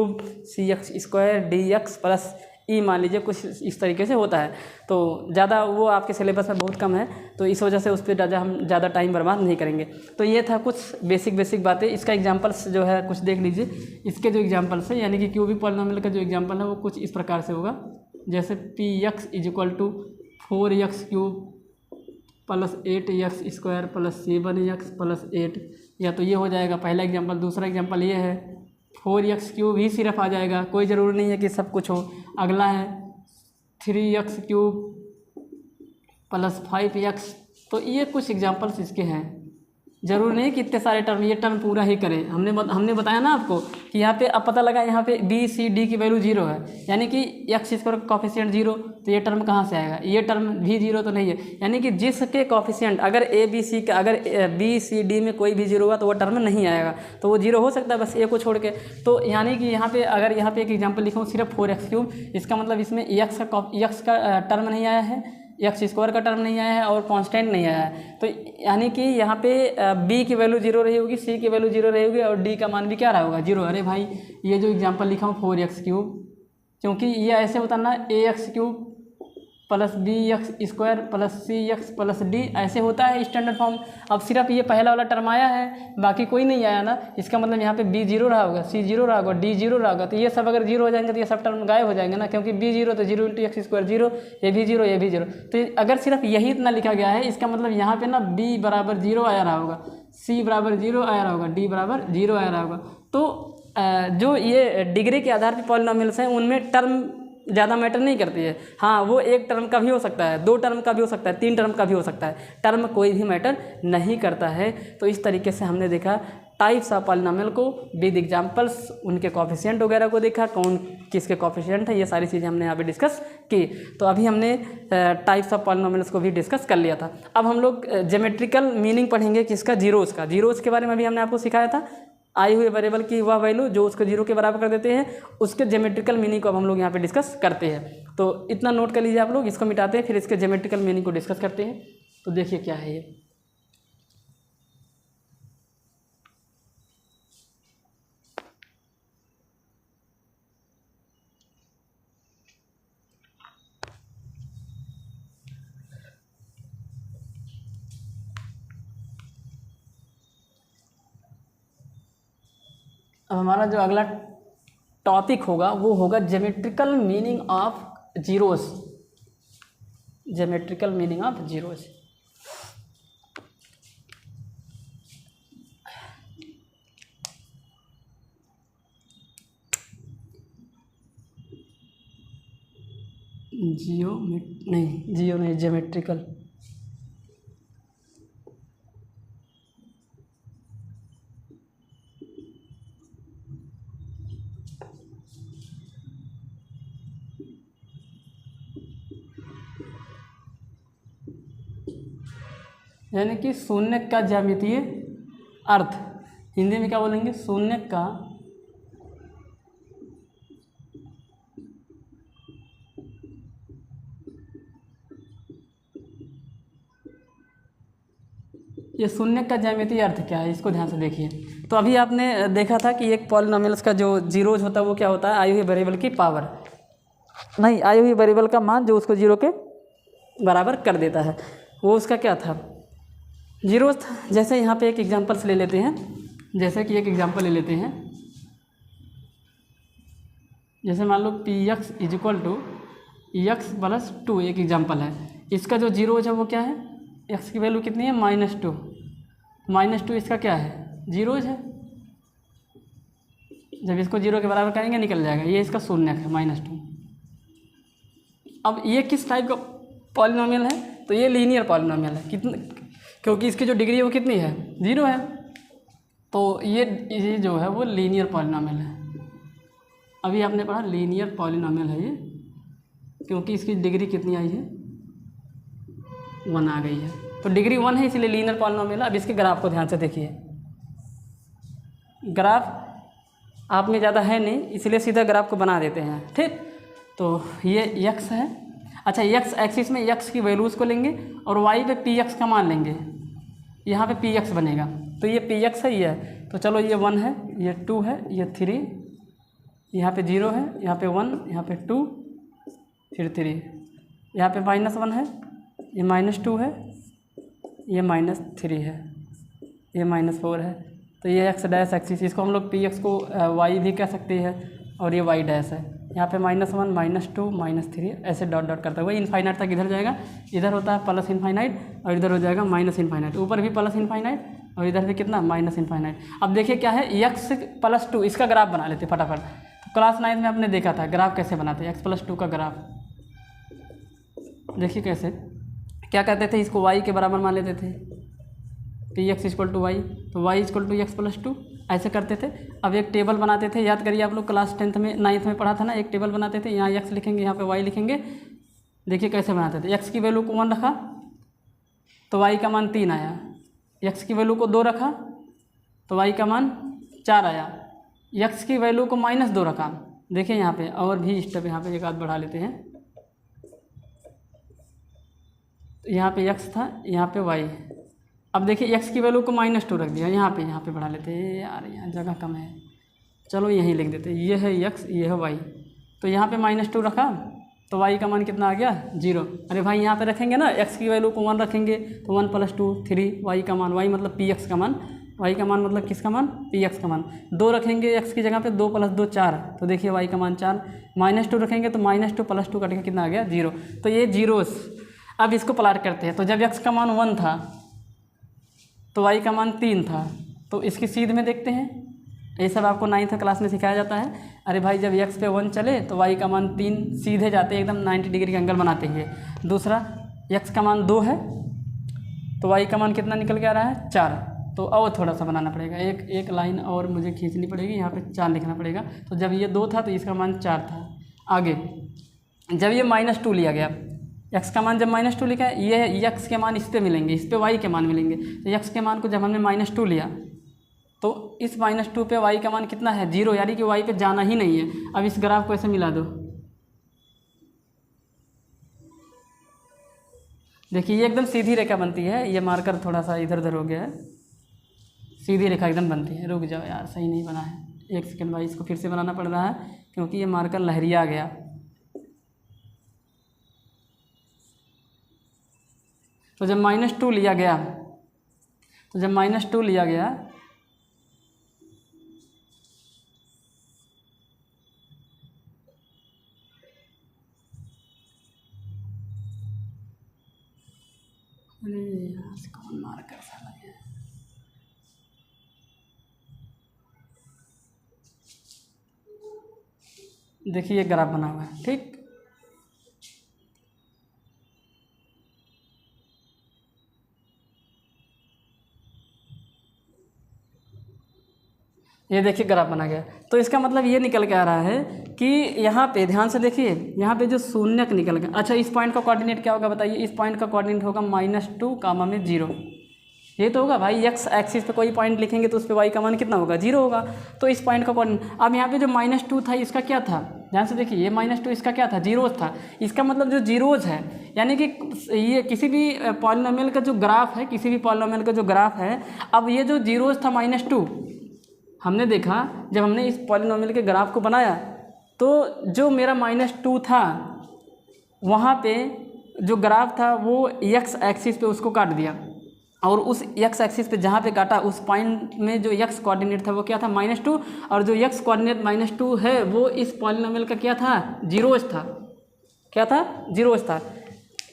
cx² dx plus ई मान लीजिए, कुछ इस तरीके से होता है। तो ज़्यादा वो आपके सिलेबस में बहुत कम है, तो इस वजह से उस पर हम ज़्यादा टाइम बर्बाद नहीं करेंगे। तो ये था कुछ बेसिक बातें। इसका एग्जांपल्स जो है कुछ देख लीजिए। इसके जो एग्जांपल्स है यानी कि क्यूबिक पॉलिनोमियल का जो एग्जांपल है वो कुछ इस प्रकार से होगा, जैसे px = 4x³ + 8x² + 7x + 8, या तो ये हो जाएगा पहला एग्जांपल। दूसरा एग्जांपल ये है 4x³ ही सिर्फ आ जाएगा, कोई ज़रूरी नहीं है कि सब कुछ हो। अगला है 3x³ + 5x। तो ये कुछ एग्जांपल्स इसके हैं। ज़रूरी नहीं कि इतने सारे टर्म ये टर्म पूरा ही करें। हमने बताया ना आपको कि यहाँ पे अब पता लगा यहाँ पे b c d की वैल्यू 0 है, यानी कि x² का कोफिशिएंट 0, तो ये टर्म कहाँ से आएगा? ये टर्म भी 0 तो नहीं है, यानी कि जिसके कोफिशिएंट अगर a b c का अगर b c d में कोई भी 0 हुआ तो वो टर्म नहीं आएगा, तो वो 0 हो सकता है बस a को छोड़ के। तो यानी कि यहाँ पे अगर यहाँ पे एक एग्जाम्पल लिखूँ सिर्फ 4x³, इसका मतलब इसमें x का टर्म नहीं आया है, x² का टर्म नहीं आया है और कांस्टेंट नहीं आया है। तो यानी कि यहाँ पे b की वैल्यू 0 रही होगी, c की वैल्यू 0 रही होगी और d का मान भी क्या रहा होगा? 0। अरे भाई ये जो एग्जांपल लिखा हूँ 4x³, क्योंकि ये ऐसे होता ना ax³ + bx² + cx + d ऐसे होता है स्टैंडर्ड फॉर्म। अब सिर्फ ये पहला वाला टर्म आया है, बाकी कोई नहीं आया ना, इसका मतलब यहाँ पे b 0 रहा होगा, c 0 रहा होगा, d 0 रहा होगा। तो ये सब अगर 0 हो जाएंगे तो ये सब टर्म गायब हो जाएंगे ना, क्योंकि b 0 तो 0 × x² 0, ये भी 0, ये भी 0। तो अगर सिर्फ यही इतना लिखा गया है, इसका मतलब यहाँ पे ना b = 0 आया रहा होगा, c = 0 आया रहा होगा, d = 0 आया रहा होगा। तो जो ये डिग्री के आधार पर पॉलिनोमियल्स हैं उनमें टर्म ज़्यादा मैटर नहीं करती है। हाँ, वो एक टर्म का भी हो सकता है, 2 टर्म का भी हो सकता है, 3 टर्म का भी हो सकता है, टर्म कोई भी मैटर नहीं करता है। तो इस तरीके से हमने देखा टाइप्स ऑफ पॉलिनोमियल को विद एग्जांपल्स, उनके कोफिशिएंट वगैरह को देखा, कौन किसके कोफिशिएंट है, ये सारी चीज़ें हमने यहाँ पे डिस्कस की। तो अभी हमने टाइप्स ऑफ पॉलिनोमियल्स को भी डिस्कस कर लिया था। अब हम लोग ज्योमेट्रिकल मीनिंग पढ़ेंगे किसका? जीरोज़ का। जीरोज़ के बारे में भी हमने आपको सिखाया था। आए हुए वेरिएबल की वह वैल्यू जो उसको 0 के बराबर कर देते हैं, उसके ज्योमेट्रिकल मीनिंग को अब हम लोग यहाँ पे डिस्कस करते हैं। तो इतना नोट कर लीजिए आप लोग, इसको मिटाते हैं फिर इसके ज्योमेट्रिकल मीनिंग को डिस्कस करते हैं। तो देखिए क्या है ये। अब हमारा जो अगला टॉपिक होगा वो होगा geometrical meaning of zeros. Geometrical meaning of zeros. Geo नहीं ज्योमेट्रिकल। यानी कि शून्य का ज्यामितीय अर्थ, हिंदी में क्या बोलेंगे? शून्य का ये शून्यक का ज्यामितीय अर्थ क्या है, इसको ध्यान से देखिए। तो अभी आपने देखा था कि एक पॉलिनोमियल्स का जो जीरोज होता है वो क्या होता है, आई हुई वेरिएबल की पावर, नहीं आई हुई वेरिएबल का मान जो उसको जीरो के बराबर कर देता है, वो उसका क्या था, जीरोज था। जैसे यहाँ पे एक एग्जांपल्स ले लेते हैं, जैसे कि एक एग्जांपल ले लेते हैं, जैसे मान लो p x is equal to x plus two, एक एग्जांपल है। इसका जो जीरोज है वो क्या है, एक्स की वैल्यू कितनी है -2, -2 इसका क्या है, जीरोज है। जब इसको जीरो के बराबर करेंगे निकल जाएगा, ये इसका शून्यक है -2। अब ये किस टाइप का पॉलिनोमियल है, तो ये लीनियर पॉलिनोमियल है, कितने, क्योंकि इसकी जो डिग्री है वो कितनी है, 0 है। तो ये जो है वो लीनियर पॉलिनोमियल है। अभी आपने पढ़ा लीनियर पॉलिनोमियल है ये, क्योंकि इसकी डिग्री कितनी आई है, 1 आ गई है। तो डिग्री 1 है इसलिए लीनियर पॉलिनोमियल है। अब इसके ग्राफ को ध्यान से देखिए, ग्राफ आप में ज़्यादा है नहीं इसलिए सीधा ग्राफ को बना देते हैं, ठीक। तो ये x है, अच्छा x एक्सिस में x की वैल्यूज़ को लेंगे और y पे px का मान लेंगे, यहाँ पे px बनेगा। तो ये px है, ये है, तो चलो ये 1 है, ये 2 है, ये 3, यहाँ पे 0 है, यहाँ पे 1, यहाँ पे 2, फिर 3, यहाँ पे -1 है, ये -2 है, ये -3 है, ये -4 है। तो ये x डैश एक्सिस, इसको हम लोग px को y भी कह सकते हैं, और ये y डैश है। यहाँ पे -1, -2, -3 ऐसे डॉट डॉट करता है, वही इनफाइनाइट तक इधर जाएगा, इधर होता है प्लस इनफाइनाइट और इधर हो जाएगा माइनस इनफाइनाइट, ऊपर भी प्लस इनफाइनाइट और इधर भी कितना माइनस इनफाइनाइट। अब देखिए क्या है, x + 2 इसका ग्राफ बना लेते फटाफट। तो क्लास 9 में आपने देखा था ग्राफ कैसे बनाते हैं, x + 2 का ग्राफ। देखिए कैसे, क्या कहते थे, इसको y के बराबर मान लेते थे, px = y, तो y = x + 2 ऐसे करते थे। अब एक टेबल बनाते थे, याद करिए आप लोग क्लास 10th में 9th में पढ़ा था ना, एक टेबल बनाते थे, यहाँ x लिखेंगे, यहाँ पे y लिखेंगे। देखिए कैसे बनाते थे, x की वैल्यू को 1 रखा तो y का मान 3 आया, x की वैल्यू को 2 रखा तो y का मान 4 आया, x की वैल्यू को -2 रखा। देखिए यहाँ पे और भी स्टेप, यहाँ पे एक आध बढ़ा लेते हैं, यहाँ पे x था, यहाँ पे y। अब देखिए x की वैल्यू को -2 रख दिया, यहाँ पे बढ़ा लेते हैं, यार यहाँ जगह कम है, चलो यहीं लिख देते हैं, ये है x, ये है y। तो यहाँ पे -2 रखा तो y का मान कितना आ गया, 0। अरे भाई यहाँ पे रखेंगे ना, x की वैल्यू को 1 रखेंगे तो 1 + 2 3, y का मान, y मतलब px का मान, y का मान मतलब किसका मान, px का मान। 2 रखेंगे x की जगह पे, 2 + 2 4, तो देखिए y का मान 4। -2 रखेंगे तो -2 + 2 कट के कितना आ गया, 0। तो ये जीरोस। अब इसको प्लाट करते हैं, तो जब x का मान 1 था तो y का मान 3 था, तो इसकी सीध में देखते हैं, ये सब आपको 9th क्लास में सिखाया जाता है। अरे भाई जब x पे 1 चले तो y का मान 3, सीधे जाते एकदम 90 डिग्री का एंगल बनाते हुए। दूसरा x का मान 2 है तो y का मान कितना निकल के आ रहा है, 4। तो और थोड़ा सा बनाना पड़ेगा, एक लाइन और मुझे खींचनी पड़ेगी, यहाँ पे 4 लिखना पड़ेगा। तो जब ये 2 था तो इसका मान 4 था। आगे जब ये -2 लिया गया, x का मान जब -2 लिखा है, ये x के मान इस पे मिलेंगे, इस पे y के मान मिलेंगे। तो x के मान को जब हमने -2 लिया तो इस -2 पे y का मान कितना है, 0, यानी कि y पे जाना ही नहीं है। अब इस ग्राफ को ऐसे मिला दो, देखिए ये एकदम सीधी रेखा बनती है, ये मार्कर थोड़ा सा इधर उधर हो गया है, सीधी रेखा एकदम बनती है। रुक जाओ यार, सही नहीं बना है, 1 सेकंड भाई, इसको फिर से बनाना पड़ रहा है क्योंकि ये मार्कर लहरिया गया। तो जब -2 लिया गया, अरे यार कौन मार्कर साला है, देखिए ये ग्राफ बना हुआ है, ठीक। ये देखिए ग्राफ बना गया। तो इसका मतलब ये निकल के आ रहा है कि यहाँ पे ध्यान से देखिए, यहाँ पे जो शून्यक निकल गया। अच्छा इस पॉइंट का कोऑर्डिनेट क्या होगा बताइए, इस पॉइंट का कोऑर्डिनेट होगा -2, 0। ये तो होगा भाई, एक्स एक्सिस पे कोई पॉइंट लिखेंगे तो उस पर वाई का मान कितना होगा, 0 होगा। तो इस पॉइंट का कोऑर्डिनेट, अब यहाँ पे जो -2 था इसका क्या था, ध्यान से देखिए, ये -2 इसका क्या था, जीरोज था। इसका मतलब जो जीरोज है, यानी कि ये किसी भी पॉलिनोमियल का जो ग्राफ है, किसी भी पॉलिनोमियल का जो ग्राफ है, अब ये जो जीरोज था -2, हमने देखा जब हमने इस पॉलिनोमियल के ग्राफ को बनाया तो जो मेरा -2 था वहाँ पे जो ग्राफ था वो एक्स एक्सिस पे उसको काट दिया, और उस एक्स एक्सिस पे जहाँ पे काटा उस पॉइंट में जो एक्स कोऑर्डिनेट था वो क्या था, -2, और जो एक्स कोऑर्डिनेट -2 है वो इस पॉलिनोमियल का क्या था, जीरोज था। क्या था, जीरोज था।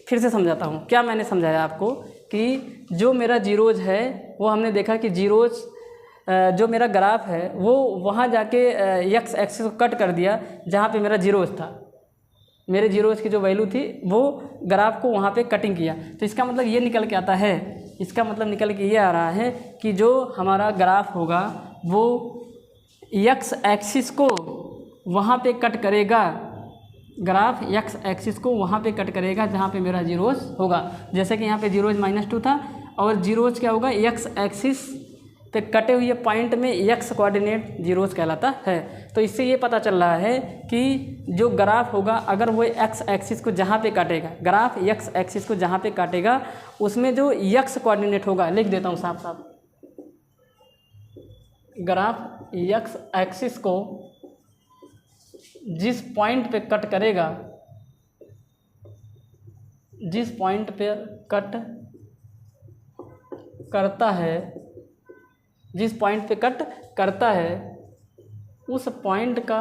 फिर से समझाता हूँ, क्या मैंने समझाया आपको कि जो मेरा जीरोज है वो हमने देखा कि जीरोज जो मेरा ग्राफ है वो वहाँ जाके एक्स एक्सिस को कट कर दिया जहाँ पे मेरा जीरोज था, मेरे जीरोज की जो वैल्यू थी वो ग्राफ को वहाँ पे कटिंग किया। तो इसका मतलब ये निकल के आता है, इसका मतलब निकल के ये आ रहा है कि जो हमारा ग्राफ होगा वो एक्स एक्सिस को वहाँ पे कट करेगा, ग्राफ एक्स एक्सिस को वहाँ पे कट करेगा जहाँ पे मेरा जीरोज होगा। जैसे कि यहाँ पे जीरोज -2 था और जीरोज क्या होगा, एक्स एक्सिस पे कटे हुए पॉइंट में एक्स कोऑर्डिनेट जीरोज कहलाता है। तो इससे ये पता चल रहा है कि जो ग्राफ होगा अगर वो एक्स एक्सिस को जहाँ पे काटेगा, ग्राफ एक्स एक्सिस को जहाँ पे काटेगा उसमें जो एक्स कोऑर्डिनेट होगा, लिख देता हूँ साफ साफ, ग्राफ एक्स एक्सिस को जिस पॉइंट पे कट करेगा, जिस पॉइंट पे कट करता है, जिस पॉइंट पे कट करता है उस पॉइंट का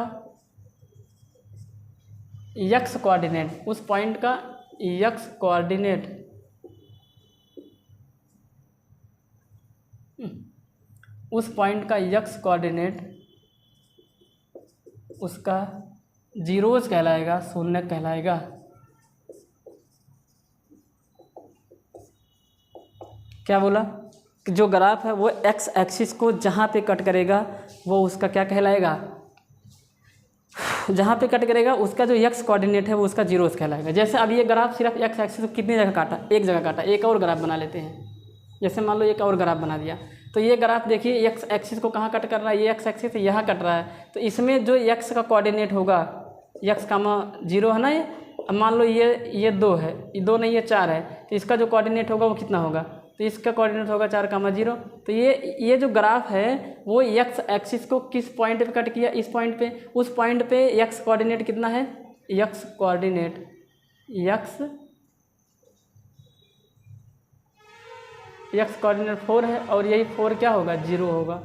एक्स कोऑर्डिनेट, उस पॉइंट का एक्स कोऑर्डिनेट उस पॉइंट का एक्स कोऑर्डिनेट उसका जीरोज कहलाएगा, शून्य कहलाएगा। क्या बोला कि जो ग्राफ है वो एक्स एक्सिस को जहाँ पे कट करेगा वो उसका क्या कहलाएगा, जहाँ पे कट करेगा उसका जो एक्स कोऑर्डिनेट है वो उसका जीरोज कहलाएगा। जैसे अब ये ग्राफ सिर्फ एक्स एक्सिस को कितनी जगह काटा, एक जगह काटा। एक और ग्राफ बना लेते हैं, जैसे मान लो एक और ग्राफ बना दिया, तो ये ग्राफ देखिए एक्स एक्सिस को कहाँ कट कर रहा है, ये एक्स एक्सिस यहाँ कट रहा है। तो इसमें जो एक्स का कोऑर्डिनेट होगा, एक्स कामा 0 है ना, ये अब मान लो ये 2 है, ये 2 नहीं, ये 4 है, तो इसका जो कोऑर्डिनेट होगा वो कितना होगा, तो इसका कोऑर्डिनेट होगा 4,0। तो ये जो ग्राफ है वो एक्स एक्सिस को किस पॉइंट पे कट किया, इस पॉइंट पे। उस पॉइंट पे एक्स कोऑर्डिनेट कितना है, एक्स कोऑर्डिनेट एक्स कोऑर्डिनेट 4 है, और यही 4 क्या होगा, 0 होगा,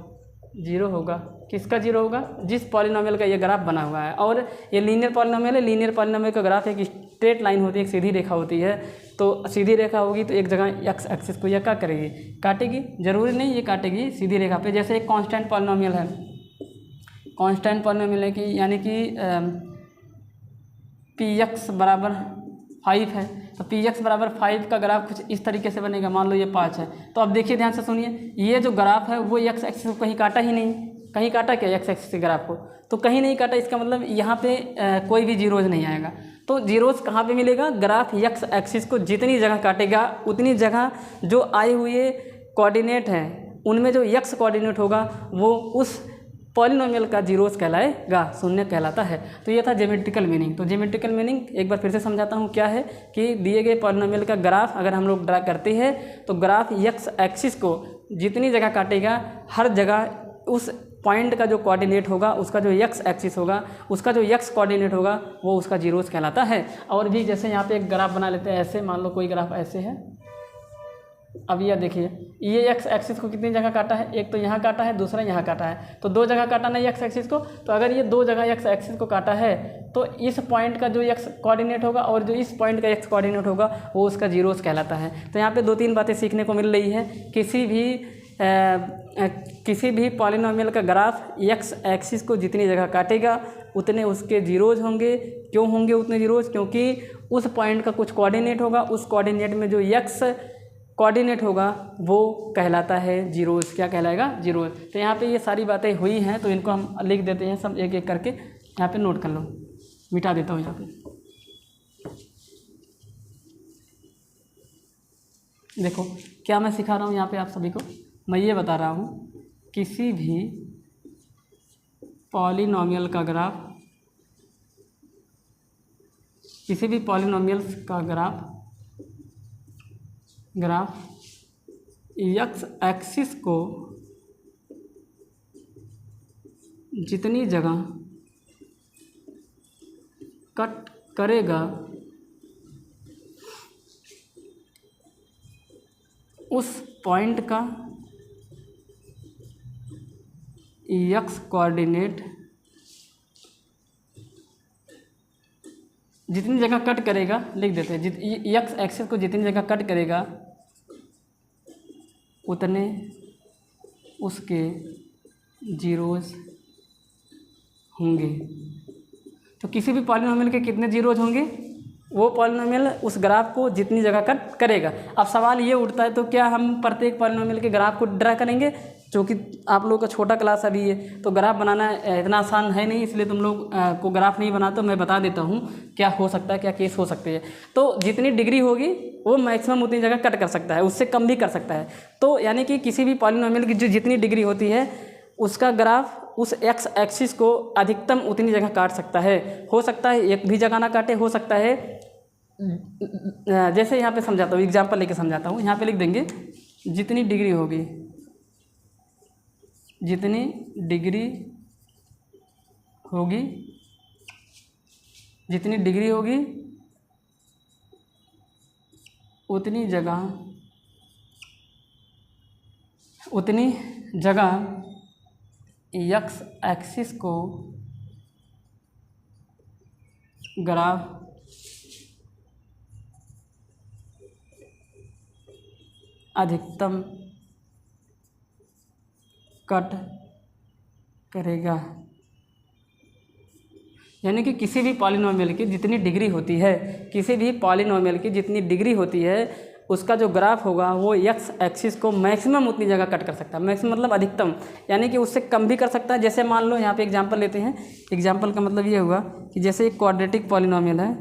0 होगा। किसका 0 होगा, जिस पॉलिनोमियल का ये ग्राफ बना हुआ है। और ये लीनियर पॉलिनोमियल है, लीनियर पॉलिनोमियल का ग्राफ एक स्ट्रेट लाइन होती है, एक सीधी रेखा होती है। तो सीधी रेखा होगी तो एक जगह एक्स एक्सिस को यह क्या करेगी, काटेगी, जरूरी नहीं ये काटेगी सीधी रेखा पे। जैसे एक कांस्टेंट पॉलिनोमियल है, कांस्टेंट पॉलिनोमियल है कि यानी कि px बराबर 5 है, तो px बराबर 5 का ग्राफ कुछ इस तरीके से बनेगा। मान लो ये 5 है, तो अब देखिए ध्यान से सुनिए, ये जो ग्राफ है वो एक्स एक्सिस को कहीं काटा ही नहीं, कहीं काटा क्या एक्स एक्सिस के ग्राफ को, तो कहीं नहीं काटा। इसका मतलब यहाँ पे कोई भी जीरोज नहीं आएगा। तो जीरोज कहाँ पे मिलेगा, ग्राफ एक्स एक्सिस को जितनी जगह काटेगा उतनी जगह जो आए हुए कोऑर्डिनेट हैं उनमें जो एक्स कोऑर्डिनेट होगा वो उस पॉलिनोमियल का जीरोज कहलाएगा, शून्य कहलाता है। तो ये था ज्योमेट्रिकल मीनिंग। तो ज्योमेट्रिकल मीनिंग एक बार फिर से समझाता हूँ क्या है कि दिए गए पॉलिनोमियल का ग्राफ अगर हम लोग ड्रा करते हैं तो ग्राफ एक्स एक्सिस को जितनी जगह काटेगा हर जगह उस पॉइंट का जो कोऑर्डिनेट होगा, उसका जो एक्स एक्सिस होगा, उसका जो एक्स कोऑर्डिनेट होगा वो उसका जीरोज कहलाता है। और भी जैसे यहाँ पे एक ग्राफ बना लेते हैं, ऐसे मान लो कोई ग्राफ ऐसे है। अब यह देखिए, ये एक्स एक्सिस को कितनी जगह काटा है, एक तो यहाँ काटा है, दूसरा यहाँ काटा है, तो 2 जगह काटा ना एक्स एक्सिस को। तो अगर ये 2 जगह एक्स एक्सिस को काटा है तो इस पॉइंट का जो एक्स कोऑर्डिनेट होगा और जो इस पॉइंट का एक्स कोऑर्डिनेट होगा वो उसका जीरोज कहलाता है। तो यहाँ पे 2-3 बातें सीखने को मिल रही है। किसी भी पॉलिनोमियल का ग्राफ एक्स एक्सिस को जितनी जगह काटेगा उतने उसके जीरोज होंगे। क्यों होंगे उतने जीरोज, क्योंकि उस पॉइंट का कुछ कोऑर्डिनेट होगा, उस कोऑर्डिनेट में जो एक्स कोऑर्डिनेट होगा वो कहलाता है जीरोज। क्या कहलाएगा, जीरोज। तो यहाँ पे ये सारी बातें हुई हैं, तो इनको हम लिख देते हैं सब एक एक करके। यहाँ पे नोट कर लो, मिटा देता हूँ यहाँ पे। देखो क्या मैं सिखा रहा हूँ यहाँ पे आप सभी को? मैं ये बता रहा हूँ किसी भी पॉलिनोमियल का ग्राफ, किसी भी पॉलिनोमियल्स का ग्राफ एक्स एक्सिस को जितनी जगह कट करेगा उस पॉइंट का एक्स कोऑर्डिनेट, जितनी जगह कट करेगा, लिख देते हैं, एक्स एक्सिस को जितनी जगह कट करेगा उतने उसके जीरोज होंगे। तो किसी भी पॉलिनोमियल के कितने जीरोज होंगे? वो पॉलिनोमियल उस ग्राफ को जितनी जगह कट करेगा। अब सवाल ये उठता है, तो क्या हम प्रत्येक पॉलिनोमियल के ग्राफ को ड्रा करेंगे? जो कि आप लोगों का छोटा क्लास अभी है, तो ग्राफ बनाना इतना आसान है नहीं, इसलिए तुम लोग को ग्राफ नहीं बना। तो मैं बता देता हूँ क्या हो सकता है, क्या केस हो सकती है। तो जितनी डिग्री होगी वो मैक्सिमम उतनी जगह कट कर सकता है, उससे कम भी कर सकता है। तो यानी कि किसी भी पॉलिनोमियल की जो जितनी डिग्री होती है उसका ग्राफ उस एक्स एक्सिस को अधिकतम उतनी जगह काट सकता है। हो सकता है एक भी जगह ना काटे, हो सकता है जैसे यहाँ पे समझाता हूँ, एग्जांपल लेके समझाता हूँ। यहाँ पे लिख देंगे जितनी डिग्री होगी, जितनी डिग्री होगी, जितनी डिग्री होगी उतनी जगह एक्स एक्सिस को ग्राफ अधिकतम कट करेगा। यानी कि किसी भी पॉलिनोमियल की जितनी डिग्री होती है, किसी भी पॉलिनोमियल की जितनी डिग्री होती है उसका जो ग्राफ होगा वो एक्स एक्सिस को मैक्सिमम उतनी जगह कट कर सकता है। मैक्सिमम मतलब अधिकतम, यानी कि उससे कम भी कर सकता है। जैसे मान लो यहाँ पे एग्जांपल लेते हैं। एग्जांपल का मतलब ये हुआ कि जैसे एक क्वाड्रेटिक पॉलिनोमियल है,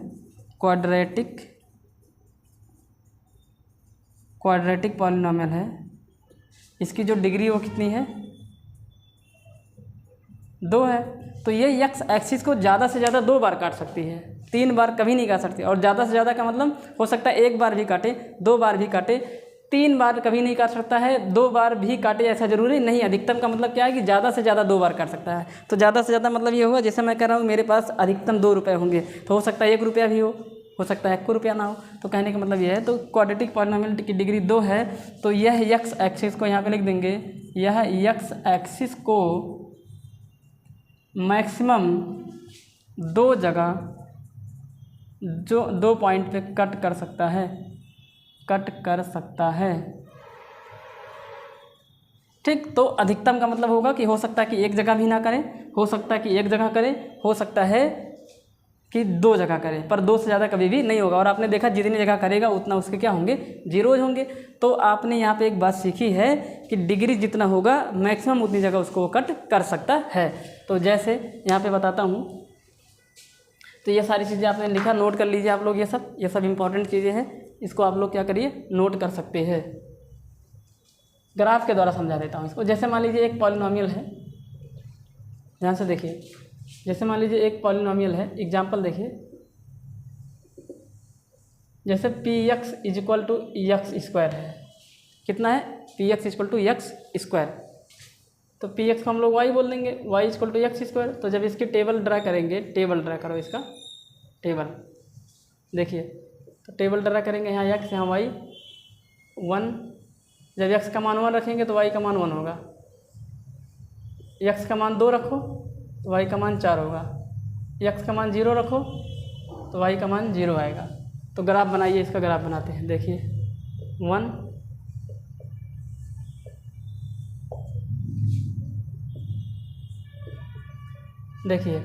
क्वाड्रेटिक पॉलिनोमियल है, इसकी जो डिग्री वो कितनी है? 2 है। तो ये एक्स एक्सिस को ज़्यादा से ज़्यादा 2 बार काट सकती है, 3 बार कभी नहीं काट सकती। और ज़्यादा से ज़्यादा का मतलब हो सकता है 1 बार भी काटे, 2 बार भी काटे, 3 बार कभी नहीं काट सकता है, 2 बार भी काटे ऐसा ज़रूरी नहीं। अधिकतम का मतलब क्या है कि ज़्यादा से ज़्यादा 2 बार काट सकता है। तो ज़्यादा से ज़्यादा मतलब ये हुआ, जैसे मैं कह रहा हूँ मेरे पास अधिकतम 2 रुपये होंगे, तो हो सकता है 1 रुपया भी हो सकता है 1 रुपया ना हो। तो कहने का मतलब ये है। तो क्वाड्रेटिक पॉलिनोमियल की डिग्री 2 है, तो यह एक्स एक्सिस को यहाँ पे लिख देंगे, यह एक्स एक्सिस को मैक्सिमम 2 जगह जो 2 पॉइंट पे कट कर सकता है। ठीक, तो अधिकतम का मतलब होगा कि हो सकता है कि 1 जगह भी ना करे, हो सकता है कि 1 जगह करे, हो सकता है कि 2 जगह करे, पर 2 से ज़्यादा कभी भी नहीं होगा। और आपने देखा जितनी जगह करेगा उतना उसके क्या होंगे? जीरोज होंगे। तो आपने यहाँ पे एक बात सीखी है कि डिग्री जितना होगा मैक्सिमम उतनी जगह उसको कट कर सकता है। तो जैसे यहाँ पे बताता हूँ, तो ये सारी चीज़ें आपने लिखा, नोट कर लीजिए आप लोग। ये सब इंपॉर्टेंट चीज़ें हैं, इसको आप लोग क्या करिए, नोट कर सकते हैं। ग्राफ के द्वारा समझा देता हूँ इसको। जैसे मान लीजिए एक पॉलिनोमियल है, ध्यान से देखिए। जैसे मान लीजिए एक पॉलिनोमियल है, एग्जांपल देखिए, जैसे P X equal to X square है। कितना है? P X equal to X square. तो पी एक्स को हम लोग वाई बोल देंगे, Y equal to X square. तो जब इसकी टेबल ड्रा करेंगे, टेबल ड्रा करो इसका, टेबल देखिए। तो टेबल ड्रा करेंगे, यहाँ एक्स, यहाँ वाई, 1। जब एक्स का मान 1 रखेंगे तो वाई का मान 1 होगा। एक्स का मान 2 रखो तो वाई का मान 4 होगा। एक्स का मान 0 रखो तो वाई का मान 0 आएगा। तो ग्राफ बनाइए, इसका ग्राफ बनाते हैं। देखिए 1, देखिए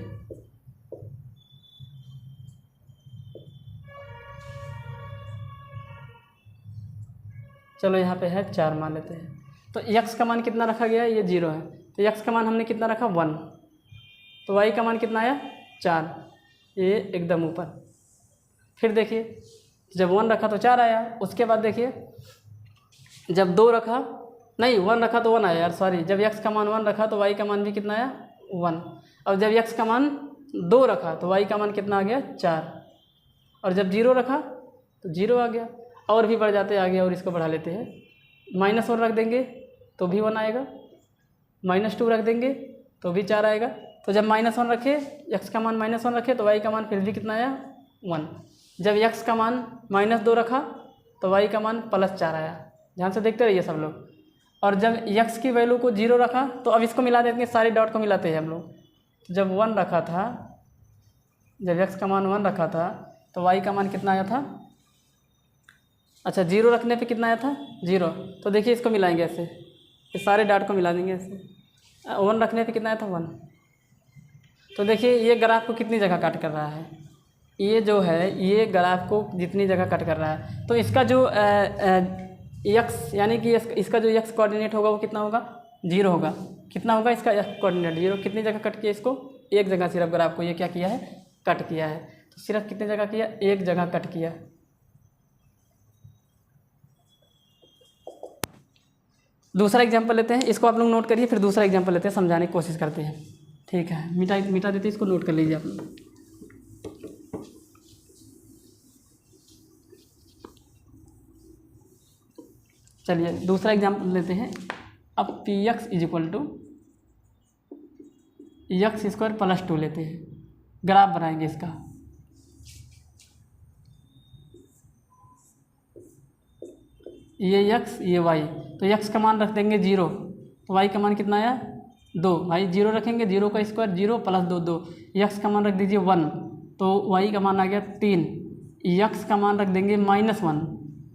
चलो यहाँ पे है 4 मान लेते हैं। तो एक्स का मान कितना रखा गया है? ये 0 है। तो एक्स का मान हमने कितना रखा? 1। तो वाई का मान कितना आया? 4, ये एकदम ऊपर। फिर देखिए जब 1 रखा तो 4 आया। उसके बाद देखिए जब 2 रखा, नहीं 1 रखा तो 1 आया यार, सॉरी, जब x का मान 1 रखा तो y का मान भी कितना आया 1, और जब x का मान 2 रखा तो y का मान कितना आ गया 4, और जब 0 रखा तो 0 आ गया, और भी बढ़ जाते आगे और इसको बढ़ा लेते हैं, -1 रख देंगे तो भी 1 आएगा, -2 रख देंगे तो भी 4 आएगा। तो जब -1 रखे, x का मान -1 रखे तो y का मान फिर भी कितना आया 1, जब x का मान -2 रखा तो y का मान +4 आया। ध्यान से देखते रहिए सब लोग। और जब x की वैल्यू को 0 रखा तो अब इसको मिला देते हैं, सारे डॉट को मिलाते हैं हम लोग। जब 1 रखा था, जब x का मान 1 रखा था तो y का मान कितना आया था, अच्छा 0 रखने पे कितना आया था 0, तो देखिए इसको मिलाएंगे ऐसे, इस सारे डॉट को मिला देंगे ऐसे, 1 रखने पे कितना आया था 1। तो देखिए ये ग्राफ को कितनी जगह कट कर रहा है, ये जो है ये ग्राफ को जितनी जगह कट कर रहा है, तो इसका जो x यानी कि इसका जो x कोऑर्डिनेट होगा वो कितना होगा 0 होगा। कितना होगा इसका x कोऑर्डिनेट 0, कितनी जगह कट किया इसको, एक जगह सिर्फ ग्राफ को ये क्या किया है कट किया है, तो सिर्फ कितनी जगह किया, एक जगह कट किया। दूसरा एग्जाम्पल लेते हैं, इसको आप लोग नोट करिए, फिर दूसरा एग्जाम्पल लेते हैं, समझाने की कोशिश करते हैं, ठीक है। मिटा देते हैं, इसको नोट कर लीजिए आप लोग। चलिए दूसरा एग्जाम्पल लेते हैं। अब px = x² + 2 लेते हैं, ग्राफ बनाएंगे इसका। ये x ये y, तो x का मान रख देंगे 0, तो y का मान कितना आया 2, भाई 0 रखेंगे, 0 का स्क्वायर 0 + 2 2, x का मान रख दीजिए 1, तो y का मान आ गया 3, x का मान रख देंगे -1,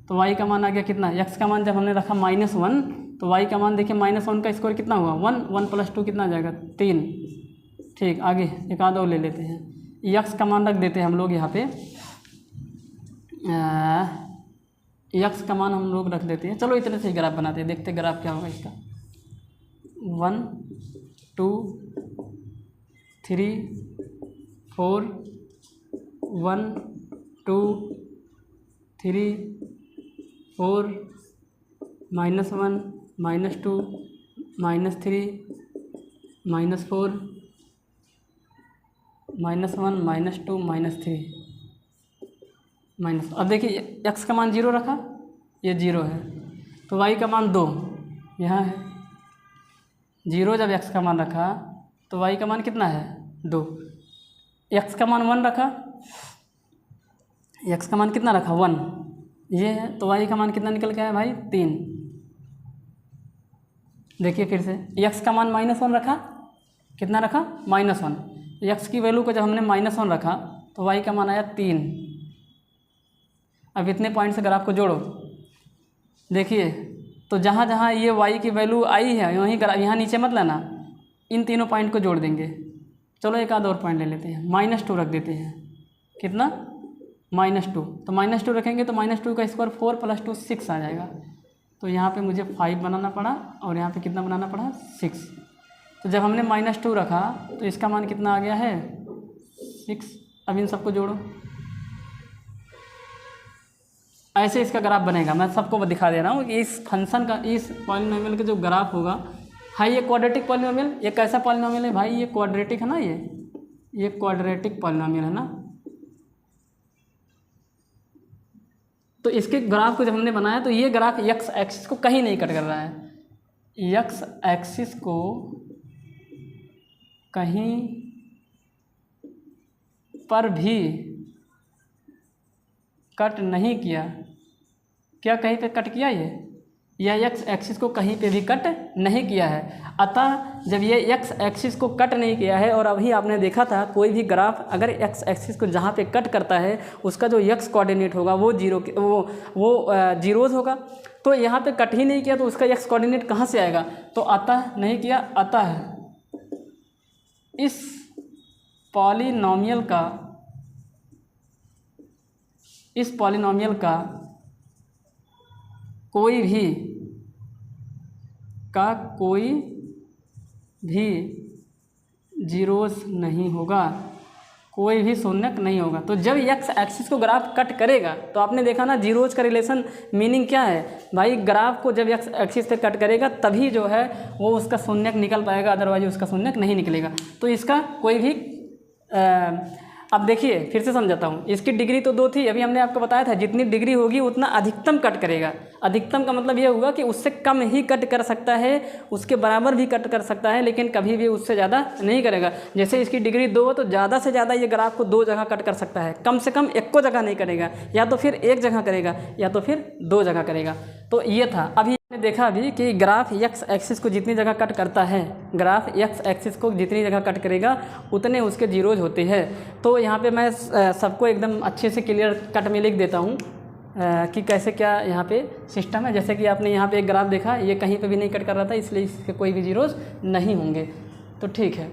तो y का मान आ गया कितना, x का मान जब हमने रखा -1 तो y का मान देखिए -1 का स्क्वायर कितना हुआ 1, 1 + 2 कितना आ जाएगा 3। ठीक, आगे एक आधा और ले लेते हैं, x का मान रख देते हैं हम लोग यहाँ पे, x का मान हम लोग रख देते हैं, चलो इतने से ही ग्राफ बनाते हैं, देखते हैं ग्राफ क्या होगा इसका। 1 2 3 4 1 2 3 4 -1 -2 -3 -4 -1 -2 -3 अब देखिए x का मान 0 रखा, ये 0 है, तो y का मान 2 यहाँ है, 0 जब x का मान रखा तो y का मान कितना है 2, x का मान 1 रखा, x का मान कितना रखा 1, ये है, तो y का मान कितना निकल के आया भाई 3। देखिए फिर से x का मान -1 रखा, कितना रखा -1, x की वैल्यू को जब हमने -1 रखा तो y का मान आया 3। अब इतने पॉइंट से ग्राफ को जोड़ो, देखिए तो जहाँ जहाँ ये y की वैल्यू आई है वहीं यहाँ नीचे मत लाना, इन तीनों पॉइंट को जोड़ देंगे। चलो एक आध और पॉइंट ले लेते हैं, -2 रख देते हैं, कितना -2, तो -2 रखेंगे तो -2 का स्क्वायर 4 + 2 6 आ जाएगा, तो यहाँ पे मुझे 5 बनाना पड़ा और यहाँ पे कितना बनाना पड़ा 6। तो जब हमने -2 रखा तो इसका मान कितना आ गया है 6। अब इन सबको जोड़ो, ऐसे इसका ग्राफ बनेगा। मैं सबको दिखा दे रहा हूँ कि इस फंक्शन का, इस पॉलिनोमियल का जो ग्राफ होगा, हाई ये क्वाड्रेटिक पॉलिनोमियल, ये कैसा पॉलिनोमियल है भाई, ये क्वाड्रेटिक है ना, ये क्वाड्रेटिक पॉलिनोमियल है ना। तो इसके ग्राफ को जब हमने बनाया तो ये ग्राफ x एक्सिस को कहीं नहीं कट कर रहा है, x एक्सिस को कहीं पर भी कट नहीं किया। क्या कहीं पे कट किया ये, या x एक्सिस को कहीं पे भी कट नहीं किया है। अतः जब ये x एक्सिस को कट नहीं किया है, और अभी आपने देखा था कोई भी ग्राफ अगर x एक्सिस को जहाँ पे कट करता है उसका जो x कोऑर्डिनेट होगा वो जीरोज होगा, तो यहाँ पे कट ही नहीं किया तो उसका x कोऑर्डिनेट कहाँ से आएगा, तो अतः नहीं किया। अतः इस पॉलिनोमियल का कोई भी जीरोस नहीं होगा, कोई भी शून्यक नहीं होगा। तो जब एक्स एक्सिस को ग्राफ कट करेगा तो आपने देखा ना जीरोज का रिलेशन मीनिंग क्या है भाई, ग्राफ को जब एक्स एक्सिस पे कट करेगा तभी जो है वो उसका शून्यक निकल पाएगा, अदरवाइज उसका शून्यक नहीं निकलेगा। तो इसका कोई भी अब देखिए फिर से समझाता हूँ। इसकी डिग्री तो 2 थी, अभी हमने आपको बताया था जितनी डिग्री होगी उतना अधिकतम कट करेगा। अधिकतम का मतलब ये होगा कि उससे कम ही कट कर सकता है, उसके बराबर भी कट कर सकता है, लेकिन कभी भी उससे ज़्यादा नहीं करेगा। जैसे इसकी डिग्री 2 तो ज़्यादा से ज़्यादा ये ग्राफ को 2 जगह कट कर सकता है, कम से कम एक को जगह नहीं करेगा, या तो फिर एक जगह करेगा या तो फिर 2 जगह करेगा। तो ये था। अभी हमने देखा अभी कि ग्राफ एक्स एक्सिस को जितनी जगह कट करता है, ग्राफ एक्स एक्सिस को जितनी जगह कट करेगा उतने उसके जीरोज होते हैं। तो यहाँ पे मैं सबको एकदम अच्छे से क्लियर कट में लिख देता हूँ कि कैसे क्या यहाँ पे सिस्टम है। जैसे कि आपने यहाँ पे एक ग्राफ देखा, ये कहीं पे भी नहीं कट कर रहा था, इसलिए इसके कोई भी जीरोज नहीं होंगे। तो ठीक है,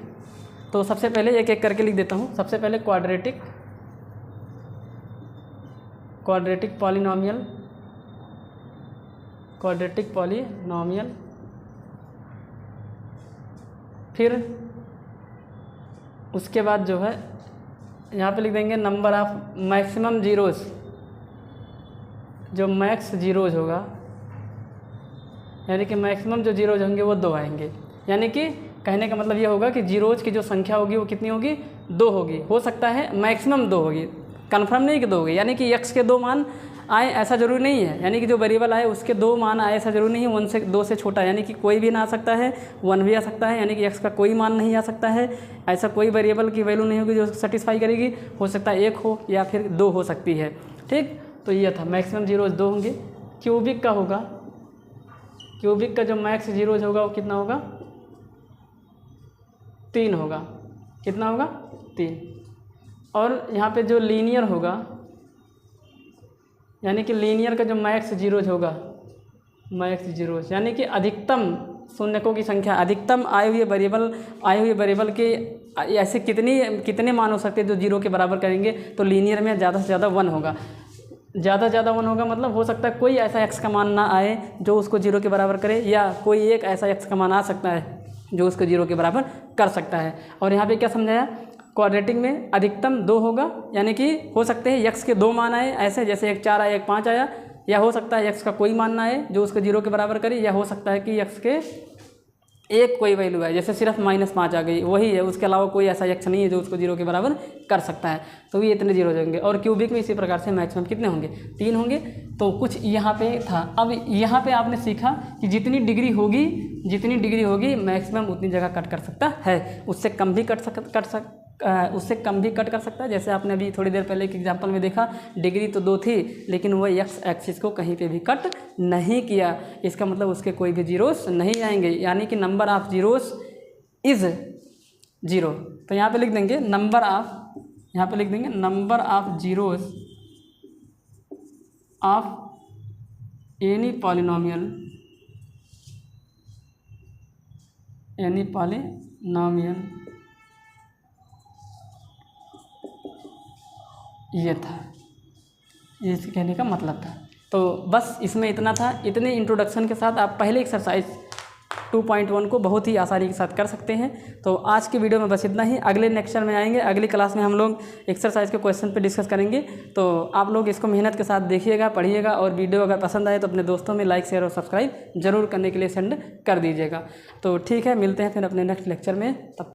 तो सबसे पहले एक एक करके लिख देता हूँ। सबसे पहले क्वाड्रेटिक पॉलिनॉमियल, फिर उसके बाद जो है यहाँ पे लिख देंगे नंबर ऑफ मैक्सिमम जीरोज, जो मैक्स जीरोज होगा, यानी कि मैक्सिमम जो जीरोज होंगे वो 2 आएंगे। यानी कि कहने का मतलब ये होगा कि जीरोज की जो संख्या होगी वो कितनी होगी, 2 होगी। हो सकता है मैक्सिमम 2 होगी, कन्फर्म नहीं कि 2 होगी। यानी कि एक्स के 2 मान आए ऐसा ज़रूरी नहीं है, यानी कि जो वेरिएबल आए उसके 2 मान आए ऐसा ज़रूरी नहीं है। 1 से 2 से छोटा यानी कि कोई भी ना आ सकता है, 1 भी आ सकता है, यानी कि एक्स का कोई मान नहीं आ सकता है। ऐसा कोई वेरिएबल की वैल्यू नहीं होगी जो सेटिस्फाई करेगी। हो सकता है 1 हो या फिर 2 हो सकती है। ठीक, तो ये था मैक्सिमम जीरोज 2 होंगे। क्यूबिक का होगा, क्यूबिक का जो मैक्स जीरोज होगा वो कितना होगा, 3 होगा। कितना होगा, 3। और यहाँ पे जो लीनियर होगा, यानी कि लीनियर का जो मैक्स जीरोज होगा, मैक्स जीरोज यानी कि अधिकतम शून्यकों की संख्या, अधिकतम आए हुए वेरिएबल के ऐसे कितने मान हो सकते हैं जो 0 के बराबर करेंगे। तो लीनियर में ज़्यादा से ज़्यादा 1 होगा। ज़्यादा से ज़्यादा 1 होगा मतलब हो सकता है कोई ऐसा x का मान ना आए जो उसको 0 के बराबर करे, या कोई एक ऐसा x का मान आ सकता है जो उसको 0 के बराबर कर सकता है। और यहाँ पे क्या समझाया, क्वाड्रेटिक में अधिकतम 2 होगा, यानी कि हो सकते हैं x के 2 मान आए ऐसे, जैसे 1 4 आया 1 5 आया, या हो सकता है x का कोई मान ना आए जो उसको 0 के बराबर करे, या हो सकता है कि x के एक कोई वैल्यू है, जैसे सिर्फ -5 आ गई, वही है, उसके अलावा कोई ऐसा x नहीं है जो उसको 0 के बराबर कर सकता है। तो ये इतने जीरो होंगे। और क्यूबिक में इसी प्रकार से मैक्सिमम कितने होंगे, 3 होंगे। तो कुछ यहाँ पे था। अब यहाँ पे आपने सीखा कि जितनी डिग्री होगी मैक्सिमम उतनी जगह कट कर सकता है, उससे कम भी उससे कम भी कट कर सकता है। जैसे आपने अभी थोड़ी देर पहले एक एग्जांपल में देखा, डिग्री तो 2 थी लेकिन वो एक्स एक्सिस को कहीं पे भी कट नहीं किया, इसका मतलब उसके कोई भी जीरोस नहीं आएंगे, यानी कि नंबर ऑफ जीरोस इज़ 0। तो यहाँ पे लिख देंगे number of zeros of any polynomial ये था, ये इसके कहने का मतलब था। तो बस इसमें इतना था। इतने इंट्रोडक्शन के साथ आप पहले एक्सरसाइज 2.1 को बहुत ही आसानी के साथ कर सकते हैं। तो आज की वीडियो में बस इतना ही। अगले लेक्चर में आएंगे, अगली क्लास में हम लोग एक्सरसाइज के क्वेश्चन पे डिस्कस करेंगे। तो आप लोग इसको मेहनत के साथ देखिएगा, पढ़िएगा, और वीडियो अगर पसंद आए तो अपने दोस्तों में लाइक शेयर और सब्सक्राइब जरूर करने के लिए सेंड कर दीजिएगा। तो ठीक है, मिलते हैं फिर अपने नेक्स्ट लेक्चर में। तब